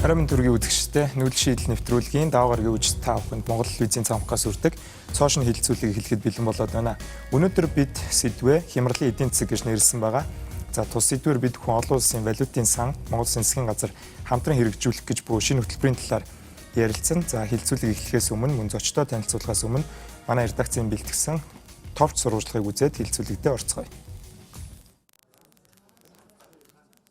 Арамын төргийн үзэгчтэй нүүл шийдэл нэвтрүүлгийн даваа гарагийн үжис та бүхэнд Монгол телевизийн цамхгаас үрдэг цоошин хэлэлцүүлгийг эхлэхэд бэлэн болоод байна. Өнөөдөр бид сэдвээ хямралын эдийн засаг гэж нэрлсэн байгаа. За тус сэдвээр бид хүн олон улсын валютын сан, Монгол Улсын засгийн газар хамтран хэрэгжүүлэх гэж буй шинэ хөтөлбөрийн талаар ярилцсан. За хэлэлцүүлгийг эхлэхээс өмнө мөн зочдоо танилцуулахаас өмнө манай редакцийн бэлтгэсэн товч сурвалжлагыг үзээд хэлэлцүүлэгтээ орцгоё.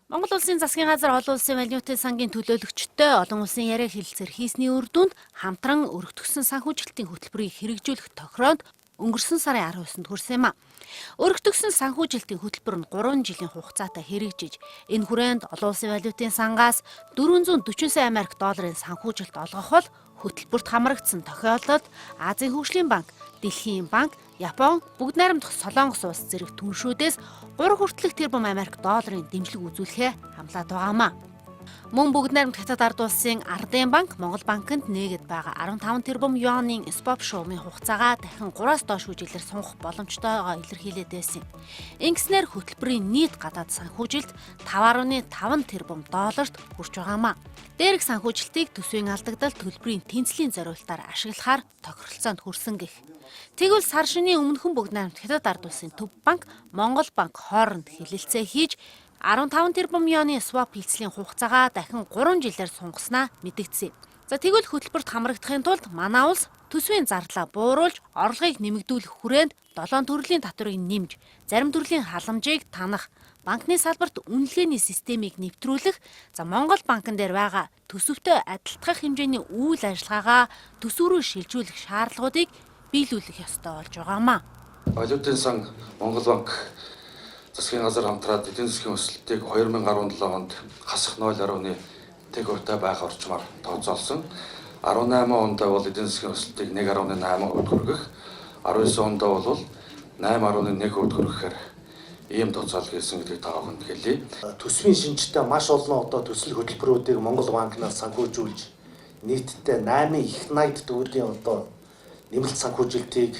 Монгол Улсын засгийн газар олон улсын валютын сангийн төлөөлөгчтэй олон улсын яриа хэлэлцээр хийсний үр дүнд хамтран өргөтгсөн санхүүжилтийн хөтөлбөрийг хэрэгжүүлэх тохироонд өнгөрсөн сарын 19-нд хүрсэн юм а. Өргөтгсөн санхүүжилтийн хөтөлбөр нь 3 жилийн хугацаатай хэрэгжиж, энэ хүрээнд олон улсын валютын сангаас 440 сая Америк долларын санхүүжилт олгох бол хөтөлбөрт хамрагдсан тохиолдолд Азийн хөгжлийн банк, Дэлхийн банк, Япон, бүгд найрамдах Солонгос улс зэрэг түншүүдээс 3 хүртэлх тэрбум Америк долларын дэмжлэг үзүүлэхээ хамлаад байгаамаа. Мөн бүгд найрамдах Хятад ард улсын Ардын банк, Монгол банкнд нээгээд байгаа 15 тэрбум юаний swap шуумын хугацаагаа дахин 3-аас доош үжилээр сунгах боломжтойгоо илэрхийлээд байсан. Ингэснээр хөтөлбөрийн нийт гадаад санхүүжилт 5.5 тэрбум долларт хүрч байгаамаа. Дээрх санхүүжилтийг төсвийн алдагдал төлбөрийн тэнцлийн зориулалтаар ашиглахаар тохиролцоонд хүрсэн гэх. Тэгвэл сар шинийн өмнөхөн бүгд найрамдах Хятад ард улсын Төв банк, Монгол банк хооронд хэлэлцээ хийж 15 тэрбум юаний swap хэлцлийн хугацаагаа дахин 3 жилээр сунгаснаа мэдэгдсэн. За тэгвэл хөтөлбөрт хамрагдахын тулд манай улс төсвийн зардлаа бууруулж, орлогыг нэмэгдүүлэх хүрээнд 7 төрлийн татварыг нэмж, зарим төрлийн халамжийг танах, банкны салбарт үнэлгээний системийг нэвтрүүлэх, за Монгол банкн дээр байгаа төсөвтэй адилтгах хэмжээний үйл ажиллагаагаа төсөв рүү шилжүүлэх шаардлагуудыг биелүүлэх ёстой болж байгаамаа. Валютын сан Монгол банк засгийн газар хамтраад эдийн засгийн өсөлтийг 2017 онд хасах 0.1%-тай байх орчмоор тооцоолсон. 18 онд бол эдийн засгийн өсөлтийг 1.8% хүргэх, 19 онд бол 8.1% хүргэхээр ийм тооцоол хийсэн гэдгийг та бүхэнд хэлье. Төсвийн шинжтэй маш олон төсөл хөтөлбөрүүдийг Монгол банкнаас санхүүжүүлж нийтдээ 8 их найд төгрөгийн нэмэлт санхүүжилтийг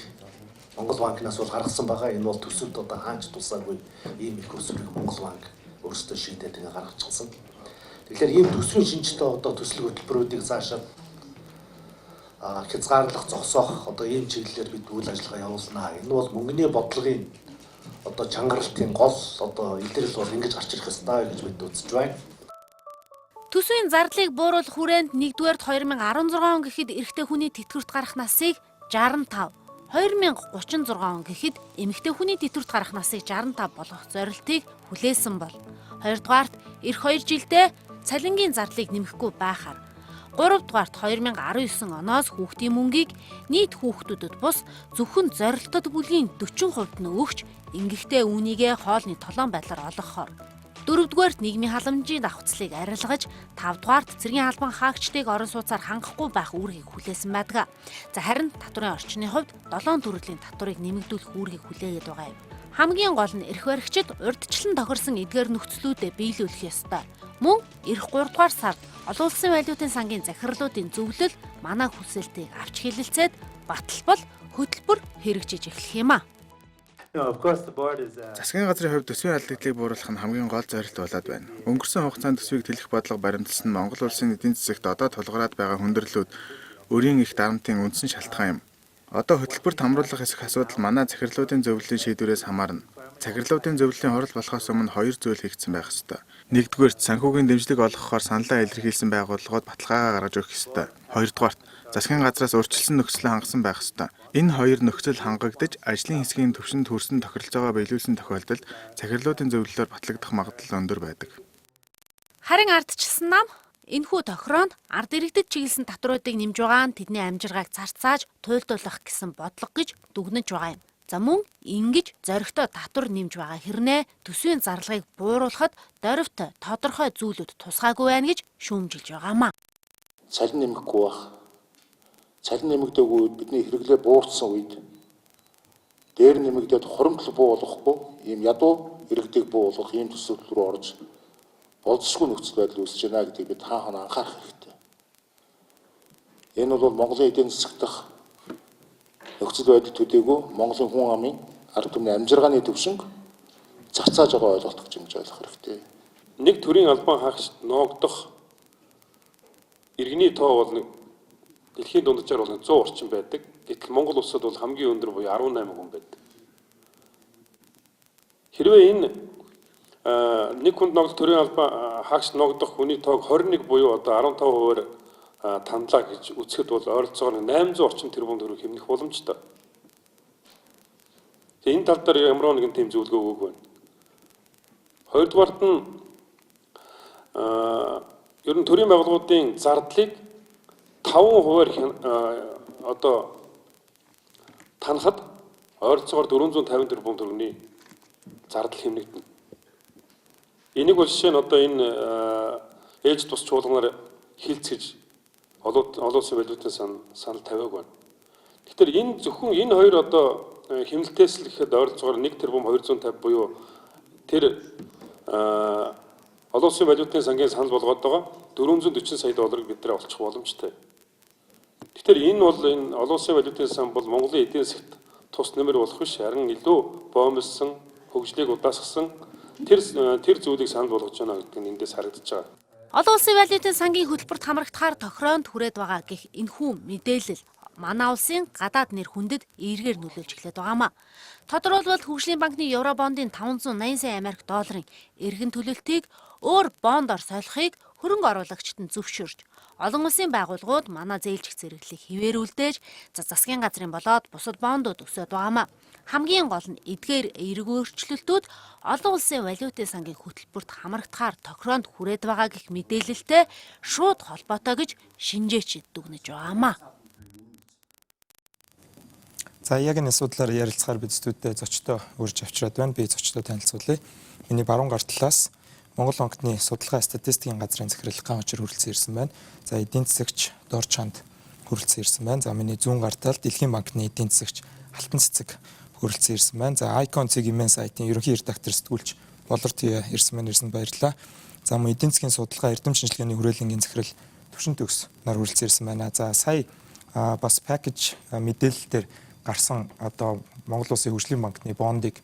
Монгол банкнаас бол гаргасан байгаа. Энэ бол төсөвд хаач тусаагүй ийм их өсвөрийг Монгол банк өөрсдөө шийдээд гаргачихсан. Тэгэхээр ийм төсвийн шинжтэй төсөл хөтөлбөрүүдийг цаашаа хязгаарлах, зогсоох ийм чиглэлээр бид үйл ажиллагаа явуулнаа. Энэ бол мөнгөний бодлогын чангаралтын гол илэрэл бол ингэж гарч ирэх ёстой гэж бид үзэж байна. Төсвийн зардлыг бууруулах хүрээнд 1-р 2016 он гэхэд эрэгтэй хүний тэтгэврт гарах насыг 65, 2036 он гэхэд эмэгтэй хүний тэтгэврт гарах насыг 65 болгох зорилтыг хүлээсэн бол 2-дугаарт эх 2 жилдээ цалингийн зардлыг нэмэхгүй байхаар 3-дугаарт 2019 оноос хүүхдийн мөнгийг нийт хүүхдүүдэд бус зөвхөн зорилтод бүлгийн 40% нь өгч ингэхдээ үүнийгээ хоолны толон байдлаар олгохоор 4-дугаарт нийгмийн халамжийн давхцлыг арилгаж 5-дугаарт цэргийн албан хаагчдыг орон сууцаар хангахгүй байх үүргийг хүлээсэн байдаг. За харин татварын орчны хувьд 7 төрлийн татварыг нэмэгдүүлэх үүргийг хүлээгээд байгаа юм. Хамгийн гол нь эрх баригчид урьдчилан тохирсон эдгээр нөхцлүүдэд биелүүлэх ёстой. Мөн эх 3-дугаар сард олон улсын валютын сангийн захирлуудын зөвлөл манай хүсэлтийг авч хэлэлцээд баталбал хөтөлбөр хэрэгжиж эхлэх юм а. Засгийн газрын хувьд төсвийн алдагдлыг бууруулах нь хамгийн гол зорилт болоод байна. Өнгөрсөн хугацаанд төсвийг тэлэх бодлого баримталсан Монгол улсын эдийн засагт одоо тулгараад байгаа хүндрэлүүд өрийн их дарамтын үндсэн шалтгаан юм. Одоо хөтөлбөрт хамруулах эсэх асуудал манай захирлуудын зөвлөлийн шийдвэрээс хамаарна. Захирлуудын зөвлөлийн хурал болохоос өмнө 2 зүйл хийгдсэн байх ёстой. 1-р санхүүгийн дэмжлэг олгохоор саналаа илэрхийлсэн байгууллагууд баталгаагаа гаргаж өгөх ёстой. 2-р засгийн газраас урьдчилсан нөхцөл хангасан байх ёстой. Энэ 2 нөхцөл хангагдаж ажлын хэсгийн түвшинд хүрсэн тохиролцоогоо биелүүлсэн тохиолдолд захирлуудын зөвлөлөөр батлагдах магадлал өндөр байдаг. Харин ардчилсан нам энэхүү тохироонд ард иргэдэд чиглэсэн татваруудыг нэмж байгаа нь тэдний амжиргааг царцааж туйлдуулах гэсэн бодлого гэж дүгнэж байгаа юм. За мөн ингэж зоригтой татвар нэмж байгаа хэрнээ төсвийн зарлагыг бууруулахад дорвит тодорхой зүйлүүд тусгаагүй байна гэж шүүмжилж байгаамаа. Цалин нэмэхгүй байх. Цалин нэмэгдээгүй үед бидний хэрэглээ буурсан үед дээр нэмэгдээд хоримтлол буу болгохгүй ийм ядуу иргэдийг буу болгох ийм төсөл рүү орж болцсогүй нөхцөл байдал үүсэж байна гэдгийг бид хаана анхаарах хэрэгтэй. Энэ бол Монголын эдийн засаг дахь нөхцөл байдал төдийгүй Монголын хүн амын ард түмний амжиргааны төвшинг цацааж байгаа ойлголт гэж ойлгох хэрэгтэй. Нэг төрлийн албан хаагчид ноогдох иргэний тоо бол дэлхийн дунджаар бол 100 орчим байдаг. Гэтэл Монгол улсад бол хамгийн өндөр буюу 18 хүн байдаг. Хэрвээ энэ нэг хүнд ногдох төрийн албан хаагч ногдох хүний тоог 21 буюу одоо 15%-аар тандлаа гэж үзэхэд бол ойролцоогоор 800 орчим тэрбум төгрөг хэмнэх боломжтой. Тэгээ энэ тал дээр ямар нэгэн тийм зөвлөгөө өгөөг байна. Хоёрдугаарт нь ер нь төрийн байгууллагуудын зардлыг 5%-аар одоо танахад ойролцоогоор 450 тэрбум төгрөгийн зардал хэмнэгдэнэ. Энийг бол жишээ нь одоо энэ ээж тус чуулганаар хилцэж олон улсын валютын санал тавиаг байна. Тэгэхээр энэ зөвхөн энэ хоёр одоо хэмнэлтээс л ихэд ойролцоогоор 1 тэрбум 250 буюу тэр олон улсын валютын сангийн санал болгоод байгаа 440 сая долларыг бид нэ олчих боломжтой. Тэгэхээр энэ бол энэ олон улсын валютын сан бол Монголын эдийн засгт тус нэмэр болох биш, харин илүү боомлсон, хөгжлийг удаасгасан тэр зүйлийг санал болгож байна гэдэг нь эндээс харагдаж байгаа. Олон улсын валютын сангийн хөтөлбөрт хамрагдахаар тохироонд хүрээд байгаа гэх энэхүү мэдээлэл манай улсын гадаад нэр хүндэд эергээр нөлөөлж эхлэв байгаамаа. Тодорхойлбол Хөгжлийн банкны Евробондын 580 сая Америк долларын эргэн төлөлтийг өөр бондоор солихыг хөрөнгө оруулагчид нь зөвшөөрч, олон улсын байгууллагууд манай зээлжих зэрэглэлийг хിവэрүүлдэж засгийн газрын болоод бусад бондууд өсөд байгаамаа. Хамгийн гол нь эдгээр эерэг өөрчлөлтүүд олон улсын валютын сангийн хөтөлбөрт хамрагдахаар тохироонд хүрээд байгаа гэх мэдээлэлтэй шууд холбоотой гэж шинжээчид дүгнэж байгаамаа. За яг энэ асуудлаар ярилцахаар бид студид зочдоо урьж авчираад байна. Би зочдоо танилцуулъя. Миний баруун гар талаас Монгол банкны судалгаа статистикийн газрын захирал Ганчир хүрэлцэн ирсэн байна. За эдийн засагч Дор Чанд хүрэлцэн ирсэн байна. За миний зүүн гар тал Дэлхийн банкны эдийн засагч Алтан Цэцэг хүрэлцэн ирсэн байна. За Icon Цэгийн сайтын ерөнхий редактор сэтгүүлч Болорт ирсэн байна. Ирсэнд баярлалаа. За мөн эдийн засгийн судалгаа эрдэм шинжилгээний хүрээлэнгийн захирал Төвшин Төгс нар хүрэлцэн ирсэн байна. За сая бас пакэж мэдээлэлээр гарсан одоо Монгол Улсын Хөгжлийн банкны бондыг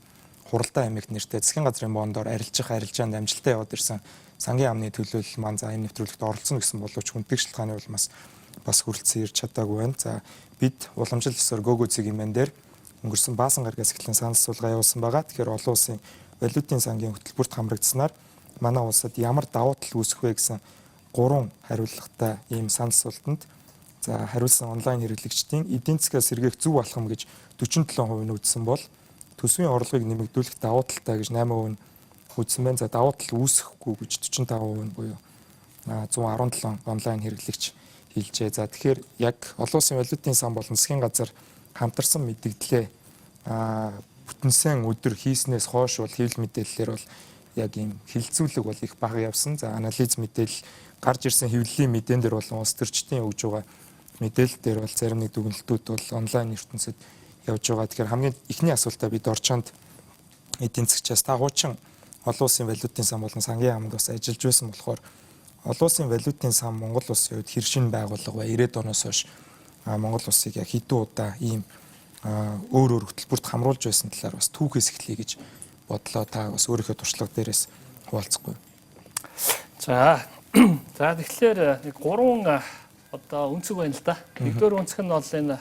Хуралдаан аймагт нэртэй засгийн газрын бондоор арилжаанд амжилттай яваад ирсэн сангийн амны төлөөлөл маань за энэ нэвтрүүлэгт оролцсон гэсэн боловч хүндэтгэх шалтгааны улмаас бас хүрэлцэн ирж чадаагүй байна. За бид уламжлал ёсоор Гого Цэгийн дээр өнгөрсөн баасан гарагаас эхлэн санал суулгаа явуулсан байгаа. Тэгэхээр олон улсын валютын сангийн хөтөлбөрт хамрагдсанаар манай улсад ямар давуу тал үүсэх вэ гэсэн 3 хариулгатай ийм санал суултанд за хариулсан онлайн хэрэглэгчдийн эдийн засгаас сэргээх зөв алхам гэж 47% нь үзсэн бол төсвийн орлогыг нэмэгдүүлэх давуу талтай гэж 8% нь үзсэн байна. За давуу тал үүсэхгүй гэж 45% нь буюу 117 онлайн хэрэглэгч хэлжээ. За тэгэхээр яг олон улсын валютын сан болон засгийн газар хамтарсан мэдээлэлээ бүтэнсэн өдөр хийснээс хойш бол хэвлэл мэдээллээр бол яг ийм хилцүүлэг бол их бага явсан. За анализ мэдээлэл гарч ирсэн хэвлэлийн мэдээн дээр болон улс төрчдийн өгж байгаа мэдээлэл дээр бол зарим нэг дүгнэлтүүд бол онлайн ертөнцид явж байгаа. Тэгэхээр хамгийн ихний асуултаа бид Орчонд эдийн засгчаас та хуучин олон улсын валютын сан болон сангийн яамд бас ажиллаж байсан болохоор олон улсын валютын сан Монгол улсын хувьд хэршин байгууллага ба 90-ад оноос хойш Монгол улсыг яг хэдэн удаа ийм өөр хөтөлбөрт хамруулж байсан талаар бас түүхээс эхлэе гэж бодлоо. Та бас өөрийнхөө туршлага дээрээс хуваалцахгүй. За тэгэхээр нэг 3 одоо өнцөг байна л да. Нэгдүгээр өнцөг нь бол энэ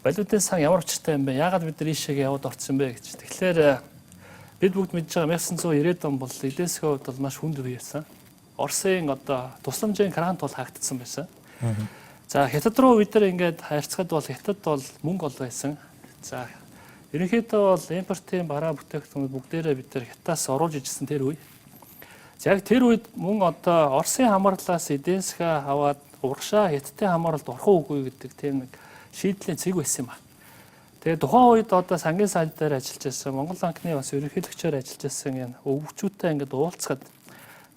валютын сан ямар учиртай юм бэ? Яагаад бид нар ийшээгээ яваад орсон бэ гэж. Тэгэхээр бид бүгд мэдж байгаа 1990-ад он бол эдийн засгийн хувьд бол маш хүнд үе байсан. Оросын одоо тусламжийн грант бол хаагдсан байсан. За хятад руу бид нар ингээд харьцахад бол хятад бол мөнгө ол байсан. За ерөнхийдөө бол импортын бараа бүтээгдэхүүн бүгдээрээ бид нар хятадаас оруулж ижсэн тэр үе. За яг тэр үед мөн одоо Оросын хамаарлаас эдийн засгаа аваад урагшаа хятадын хамаарлалд орох уугүй гэдэг тийм нэг шийдлийн цэг байсан юм а. Тэгээ тухайн үед одоо сангийн сайд дээр ажиллаж байсан Монгол банкны бас ерөнхийлөгчөөр ажиллаж байсан энэ өвчүүтэй ингээд уулзахад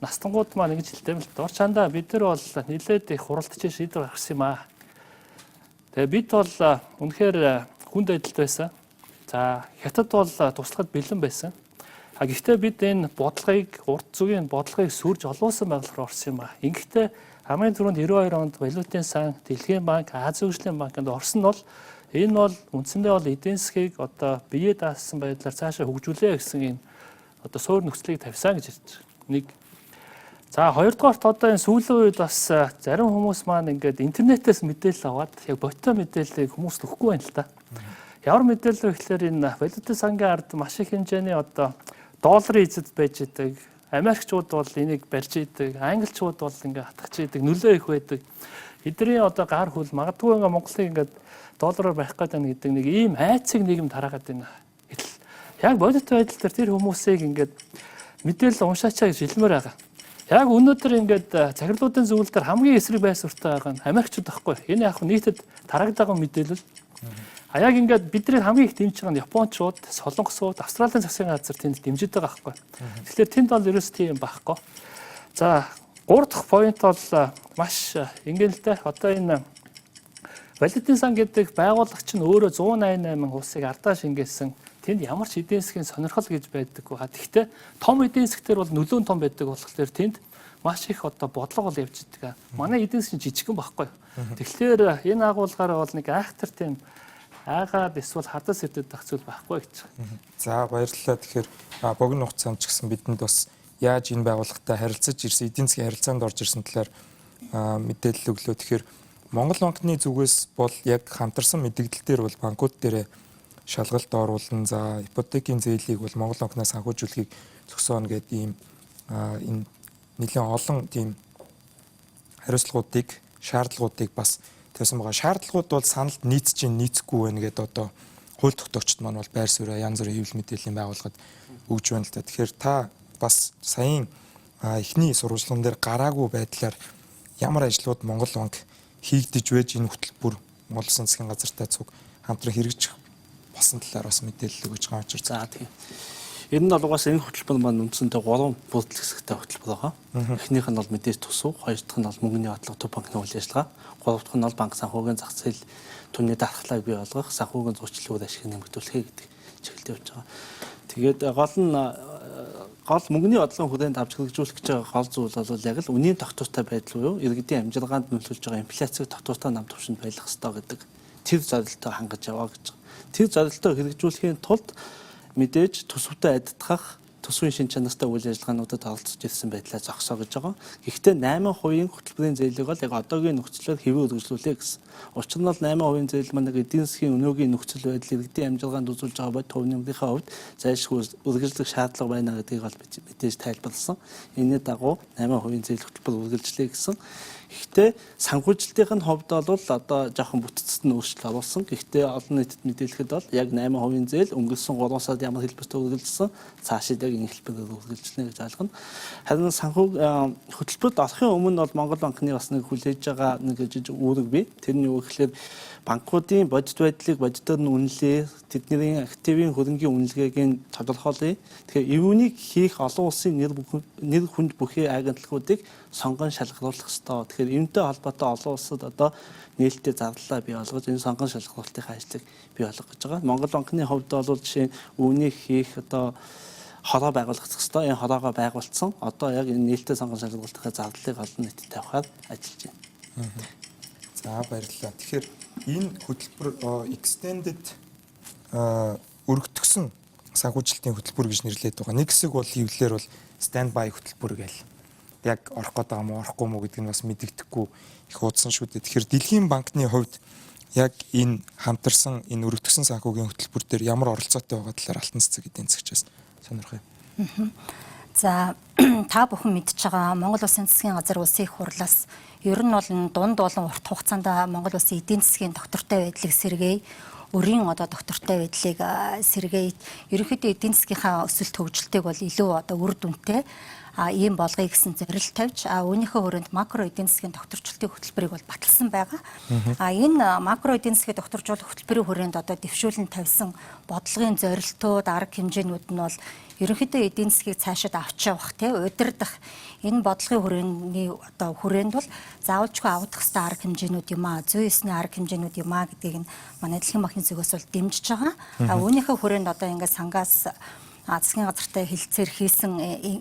настангууд маань ингэж хэлдэг юм л дор чандаа бид нар бол нэлээд их хуралдаж шийдвэр гаргасан юм а. Тэгээ бид бол үнэхээр хүнд байдалд байсан. За хятад бол туслахад бэлэн байсан. А гэхдээ бид энэ бодлогыг урт зүгийн бодлогыг сүрж олуулсан байдлаар орсон юм а. Ингэхдээ хамгийн түрүүнд 92 онд валютын сан, Дэлхийн банк, Азийн хөгжлийн банкнд орсон нь бол энэ бол үндсэндээ бол эдийн засгийг одоо бие даасан байдлаар цаашаа хөгжүүлээ гэсэн энэ одоо суур нөхцөлийг тавьсан гэж хэлж байна. Нэг. За хоёрдугаарт одоо энэ сүүлийн үед бас зарим хүмүүс маань ингээд интернетээс мэдээлэл аваад яг боттой мэдээллийг хүмүүст өгөхгүй байна л да. Ямар мэдээлэл вэ гэхээр энэ валютын сангийн ард маш их хэмжээний одоо долларын эзэд байж идэг. Америкчууд бол энийг барьж идэг. Англичууд бол ингээд хатгаж идэг. Нөлөө их байдаг. Эдний одоо гар хөл магадгүй ингээд Монголыг ингээд доллараар барих гэдэг нэг ийм айцыг нийгэм тараагаад байна. Яг бодит байдал дээр тэр хүмүүсийг ингээд мэдээлэл уншаачаа гэж хэлмээр байгаа. Яг өнөөдөр ингээд захирлуудын зөвлөл дээр хамгийн эсрэг байсуртай байгаа нь Америкчууд байхгүй. Энэ яг нийтэд тарагдаагүй мэдээлэл. Яг ингээд бидний хамгийн их дэмжиж байгаа нь Япончууд, Солонгосууд, Австралийн засгийн газар тэнд дэмжиж байгаа байхгүй. Тэгэхээр тэнд бол ерөөс тийм байхгүй. За 3 дахь поинт бол маш ингээл л дээ. Одоо энэ валютын сан гэдэг байгуулагч нь өөрөө 188 улсыг ардаа шингээсэн. Тэнд ямар ч эдийн засгийн сонирхол гэж байдаггүй. Гэхдээ том эдийн засгтэр бол нөлөө нь том байдаг болохоор тэнд маш их одоо бодлого бол явж идэг. Манай эдийн засгийн жижигхэн байхгүй. Тэгэхээр энэ агуулгаар бол нэг айхтар тийм айгаад эсвэл хадас идэт байх зүйл байхгүй гэж. За баярлалаа. Тэгэхээр богино хугацаанд ч гэсэн бидэнд бас яаж энэ байгууллагатай харилцаж ирсэн, эдийн засгийн харилцаанд орж ирсэн талаар мэдээлэл өглөө. Тэгэхээр Монгол банкны зүгээс бол яг хамтарсан мэдээлэл дээр бол банкуд дээр шалгалт оруулна. За ипотекийн зээлийг бол Монгол банкнаас санхүүжүүлэхийг зогсооно гэдэг ийм энэ нэлээд олон тийм хариуцлагуудыг, шаардлагуудыг бас тавьсан байгаа. Шаардлагууд бол саналд нийцэхгүй байна гэдэг одоо хууль тогтоогчд маань бол байр суурь янз бүрийн хэвлэл мэдээллийн байгууллагад өгж байна л да. Тэгэхээр та бас саяын эхний сурвалжлаган дээр гараагүй байдлаар ямар ажлууд Монгол банк хийгдэж байж энэ хөтөлбөр Монгол Улсын засгийн газартай цуг хамтран хэрэгжих болсон талаар бас мэдээлэл өгж байгаа учраас. За тийм. Ер нь бол угаасаа энэ хөтөлбөр маань үндсэндээ 3 бүрдэл хэсэгтэй хөтөлбөр байгаа. Эхнийх нь бол мэдээж төсөв, хоёр дахь нь бол мөнгөний бодлого төв банкны үйл ажиллагаа, гурав дахь нь бол банк санхүүгийн зах зээл түвний дархлааг бий болгох, санхүүгийн зурчлалын ашиг нэмэгдүүлэхийг гэдэг чиглэлд явж байгаа. Тэгээд гол мөнгөний бодлогын хүрээнд авч хэрэгжүүлэх гэж байгаа гол зүйл бол яг л үнийн тогтвортой байдал буюу иргэдийн амжилгаанд нөлөөлж байгаа инфляцийг тогтвортой нам төвшөнд байлгах ёстой гэдэг тэр зорилттой хангаж яваа гэж. Тэр зорилтоо хэрэгжүүлэхийн тулд мэдээж төсөвтэй адилдах төсвийн шин чанартай үйл ажиллагаануудад оролцож ирсэн байдлаа зогсоо гэж байгаа. Гэхдээ 8% хөтөлбөрийн зээлийг бол яг одоогийн нөхцлөөр хэвээ үргэлжлүүлээ гэсэн. Учир нь бол 8% зээл маань эдийн засгийн өнөөгийн нөхцөл байдал иргэдийн амжилгаанд үзүүлж байгаа бод төв нэмрийнхээ хувьд зайлшгүй үргэлжлэх шаардлага байна гэдгийг бол мэдээж тайлбарласан. Энэний дагуу 8% зээл хөтөлбөр үргэлжлэе гэсэн. Гэхдээ санхүүжилтийн хувьд бол одоо жоохон бүтцэд нь өөрчлөлт оруулсан. Гэхдээ олон нийтэд мэдээлэхэд бол яг 8% зээл өнгөрсөн 3 сард ямар хэлбэртэй үргэлжилсэн цаашид яг энэ хэлбэрээр үргэлжилнэ гэж ойлгоно. Харин хөтөлбөрт орохын өмнө бол Монгол банкны бас нэг хүлээж байгаа нэг жижиг үүрэг бий. Тэрний юу гэхээр банкуудын бодит байдлыг бодитоор нь үнэлээ, тэдний активын хөрөнгийн үнэлгээг тодорхойлъё. Тэгэхээр үүнийг хийх олон улсын нэр хүнд бүхий агентлагуудыг сонгон шалгаруулах ёстой. Тэгэхээр энэтэй холбоотой олон улсад одоо нээлттэй зарлалаа бий болгож энэ сонгон шалгаруулалтын ажлыг бий болгож байгаа. Монгол банкны хувьд бол жишээ нь үүнийг хийх одоо хороо байгуулах ёстой. Энэ хороогоо байгуулсан. Одоо яг энэ нээлттэй сонгон шалгаруулалтын зарлалыг олон нийтэд тавихаар ажиллаж байна. За баярлалаа. Тэгэхээр энэ хөтөлбөр extended өргөтгсөн санхүүжилтийн хөтөлбөр гэж нэрлэдэг байгаа. Нэг хэсэг бол хэвлэлээр бол standby хөтөлбөр гээл. Яг орох гэдэг юм уу, орохгүй мó гэдг нь бас мэдэгдэхгүй их удсан шүү дээ. Тэгэхээр Дэлхийн банкны хувьд яг энэ хамтарсан энэ өргөтгсөн санхүүгийн хөтөлбөр дээр ямар оролцоотой байгаа талаар Алтан цэцэг эдийн засгчаас сонирхъя. За та бүхэн мэдж байгаа Монгол Улсын засгийн газар улсын их хурлаас ер нь бол дунд болон урт хугацаанд Монгол Улсын эдийн засгийн доктортой байдлыг сэргээе. Өрийн одоо доктортой байдлыг сэргээе. Ерөнхийдөө эдийн засгийнхаа өсөлт хөгжилтэйг бол илүү одоо үр дүнтэй ийм болгоё гэсэн зорилт тавьж үүнийхээ хүрээнд макро эдийн засгийн докторчлалтын хөтөлбөрийг бол баталсан байгаа. Энэ макро эдийн засгийн докторжуулах хөтөлбөрийн хүрээнд одоо дэвшүүлэн тавьсан бодлогын зорилтууд, арга хэмжээнүүд нь бол ерөнхийдөө эдийн засгийг цаашид авч явах удирдах энэ бодлогын хүрээний одоо хүрээнд бол заавалжгүй авах хэвээр арга хэмжээнүүд юм аа, 109-ний арга хэмжээнүүд юм аа гэдгийг нь манай Дэлхийн банкны зүгээс бол дэмжиж байгаа. Үүнийхээ хүрээнд одоо ингээд сангаас засгийн газартай хэлэлцээр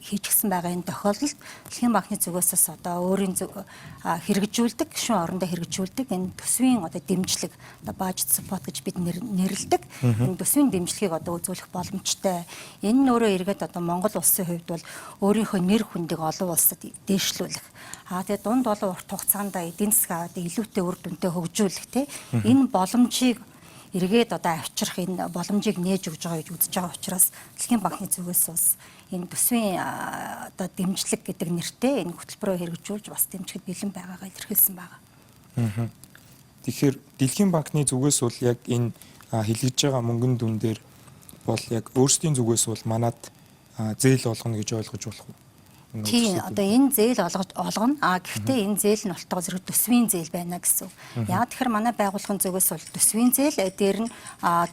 хийчихсэн байгаа энэ тохиолдолд Дэлхийн банкны зүгээс одоо өөрийн хэрэгжүүлдэг, гишүүн орондоо хэрэгжүүлдэг энэ төсвийн одоо дэмжлэг, одоо budget support гэж бид нэрлэдэг. Энэ төсвийн дэмжлэгийг одоо үзүүлэх боломжтой. Энэ нь өөрөө эргээд одоо Монгол улсын хувьд бол өөрийнхөө нэр хүндийг олон улсад дээшлүүлэх. Тэгээд дунд болон урт хугацаанд эдийн засгаа илүүтэй үр дүнтэй хөгжүүлэх энэ боломжийг эргээд одоо авчрах энэ боломжийг нээж өгж байгаа гэж үзэж байгаа учраас Дэлхийн банкны зүгээс бас энэ төсвийн одоо дэмжлэг гэдэг нэртэй энэ хөтөлбөрөөр хэрэгжүүлж бас дэмжихэд бэлэн байгаагаа илэрхийлсэн байгаа. Тэгэхээр Дэлхийн банкны зүгээс бол яг энэ хэлгэж байгаа мөнгөн дүн дээр бол яг өөрсдийн зүгээс бол манад зээл олгоно гэж ойлгож болох уу? Тийм одоо энэ зээл олгоно. Гэхдээ энэ зээл нь болтгоо зэрэг төсвийн зээл байна гэсэн. Яг тэгэхээр манай байгууллагын зүгээс бол төсвийн зээл дээр нь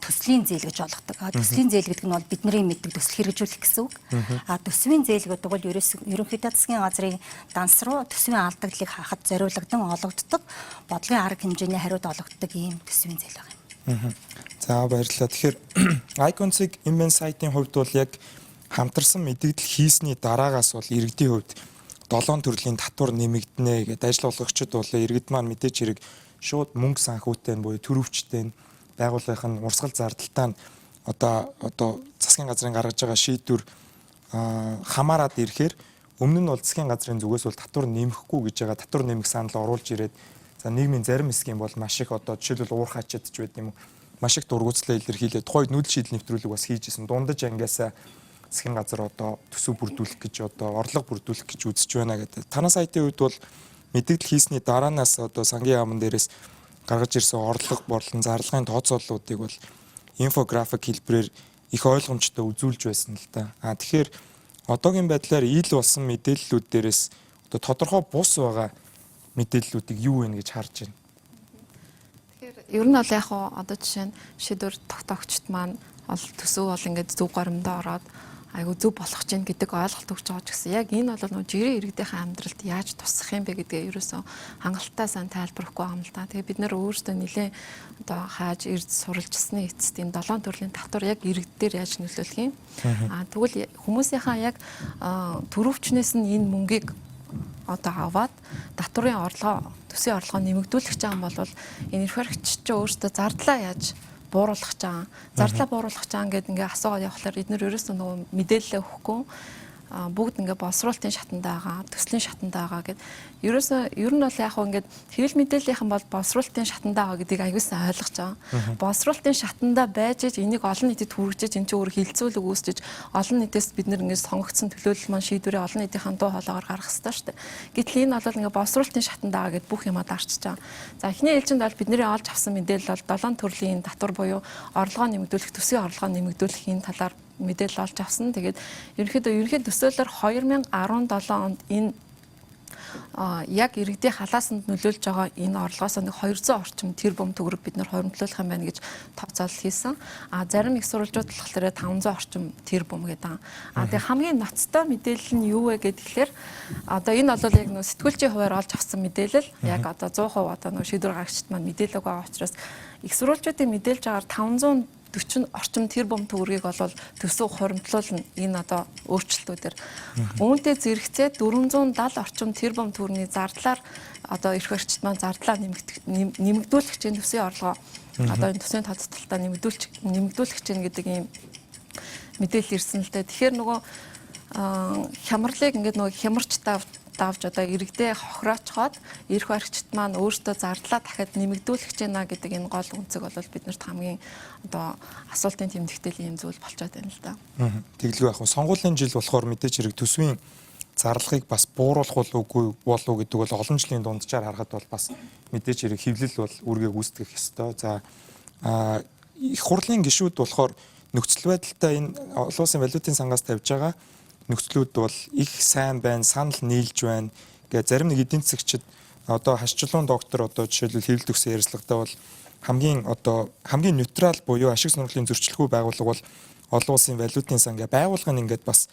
төслийн зээл гэж болгодог. Төслийн зээл гэдэг нь бол бидний мэддэг төсөл хэрэгжүүлэх гэсэн үг. Төсвийн зээл гэдэг бол ерөнхийдөө засгийн газрын данс руу төсвийн алдагдлыг хаахад зориулагдсан олгогддог бодлогын арга хэмжээний хариуд олгогддог ийм төсвийн зээл байна. За баярлалаа. Тэгэхээр Icon-ыг Inmen сайтын хувьд бол яг хамтарсан мэдээлэл хийсний дараагаас бол иргэдийн хувьд 7 төрлийн татвар нэмэгдэнэ гэдэг ажил олгогчид бол иргэд маань мэдээж хэрэг шууд мөнгө санхүүтэй буюу төрөвчтэй байгууллагын урсгал зардалтай нь одоо засгийн газрын гаргаж байгаа шийдвэр хамаарад ирэхээр өмнө нь бол засгийн газрын зүгээс бол татвар нэмэхгүй гэж байгаа татвар нэмэх санал оруулж ирээд за нийгмийн зарим хэсгийн бол маш их одоо жишээлбэл уур хачид ч байд юм уу маш их дургуутслаа илэрхийлээд тухайд нүүдэл шийдэл нэвтрүүлэг бас хийжсэн дундаж ангиасаа засгийн газар одоо төсөв бүрдүүлэх гэж одоо орлого бүрдүүлэх гэж үзэж байна гэдэг. Танай сайтын үед бол мэдээлэл хийсний дараанаас одоо сангийн яамн дээрээс гаргаж ирсэн орлого борлон зарлагын тооцооллуудыг бол инфографик хэлбэрээр их ойлгомжтой үзүүлж байсан л да. Тэгэхээр одоогийн байдлаар ил болсон мэдээллүүд дээрээс одоо тодорхой бус байгаа мэдээллүүдийг юу вэ гэж харж байна. Тэгэхээр ер нь бол яг одоо жишээ нь шийдвэр тогтоогчд маань төсөв бол ингээд зөв горимдоо ороод айгу зөв болгох чинь гэдэг ойлголт өгч байгаа ч гэсэн яг энэ бол нөгөө жирийн иргэдийн амьдралд яаж тусах юм бэ гэдгээ ерөөсөө хангалттай сайн тайлбарахгүй байгаа юм л та. Тэгээ бид нэр өөрсдөө нэлээ одоо хааж ирж суралжсны эцэст энэ 7 төрлийн татвар яг иргэдээр яаж нөлөөлөх юм. Тэгвэл хүмүүсийнхаа яг төрөвчнээс нь энэ мөнгийг одоо аваад татварын төсвийн орлогоо нэмэгдүүлэх гэж байгаа юм бол энэ эрх баригч ч өөрсдөө зардлаа яаж бууруулах чаан зарлаа бууруулах чаан гэдэг ингээ асуугаад явхлаар эдгээр ерөөсөө нөгөө мэдээлэл өгөхгүй бүгд ингээ боловсруулалтын шатанд байгаа, төслийн шатанд байгаа гэд ерөөсөө ер нь бол яг хөө ингээд хэвлэл мэдээллийнхэн бол боловсруулалтын шатанд байгаа гэдгийг аюулсан ойлгож байгаа. Боловсруулалтын шатанда байж энийг олон нийтэд хүргэж энэ ч өөр хилцүүлэг үүсчиж олон нийтээс бид нэр ингээд сонгогдсон төлөөлөл маань шийдвэрээ олон нийтийн дуу хоолойгоор гаргах хэрэгтэй шүү дээ. Гэтэл энэ бол ингээ боловсруулалтын шатанд байгаа гэд бүх юмаа дарчиж байгаа. За эхний ээлжинд бол бидний олж авсан мэдээлэл бол 7 төрлийн татвар буюу орлогоо нэмэгдүүлэх, төсвийн орлогоо нэмэгдүүлэх энэ талаар мэдээлэл олж авсан. Тэгээд ерөнхийдөө төсөөлөөр 2017 онд энэ яг иргэдийн халаасанд нөлөөлж байгаа энэ орлогоос нэг 200 орчим тэрбум төгрөг бид нэр хоримтлуулах юм байна гэж тооцоолол хийсэн. Зарим их сурвалжууд болохоор 500 орчим тэрбум гэдэг. Тэгээ хамгийн ноцтой мэдээлэл нь юу вэ гэхээр одоо энэ бол яг нөө сэтгүүлчийн хуваар олж авсан мэдээлэл. Яг одоо 100% одоо нөө шийдвэр гаргагчид маань мэдээлэл байгаа учраас их сурвалжуудын мэдээлж байгаагаар 540 орчим тэрбум төгрөгийг бол төсөв хуримтлуулна энэ одоо өөрчлөлтүүдээр. Үүнтэй зэрэгцээ 470 орчим тэрбум төгрөгийн зардлаар одоо эрх баригчид маань зардлаа нэмэгдүүлэх чинь төсвийн орлогоо одоо энэ төсвийн тодтолтоо нэмэгдүүлэх чинь гэдэг ийм мэдээлэл ирсэн л дээ. Тэгэхээр нөгөө хямралыг ингээд нөгөө хямарч давж одоо иргэдээ хохироочхоод эрх баригчид маань өөртөө зардлаа дахиад нэмэгдүүлэх гэж байна гэдэг энэ гол үнцэг бол биднэрт хамгийн одоо асуултын тэмдэгтэйлийн зүйл болчиход байна л да. Тэглгүй яг сонгуулийн жил болохоор мэдээж хэрэг төсвийн зарлагыг бас бууруулах үгүй болов гэдэг бол олон жилийн дунджаар харахад бол бас мэдээж хэрэг хэвлэл бол үргээг үүсгэх ёстой. За их хурлын гишүүд болохоор нөхцөл байдалтай энэ олон улсын валютын сангаас тавьж байгаа нөхцлүүд бол их сайн байна, санал нийлж байна гэж зарим нэг эдийн засагчид одоо хашчлуун доктор одоо жишээлбэл хэвлэл төгсөн ярилцлагатаа бол хамгийн нейтрал буюу ашиг сонирхлын зөрчилгүй байгууллага бол олон улсын валютын сан гэ байгууллага нь ингээд бас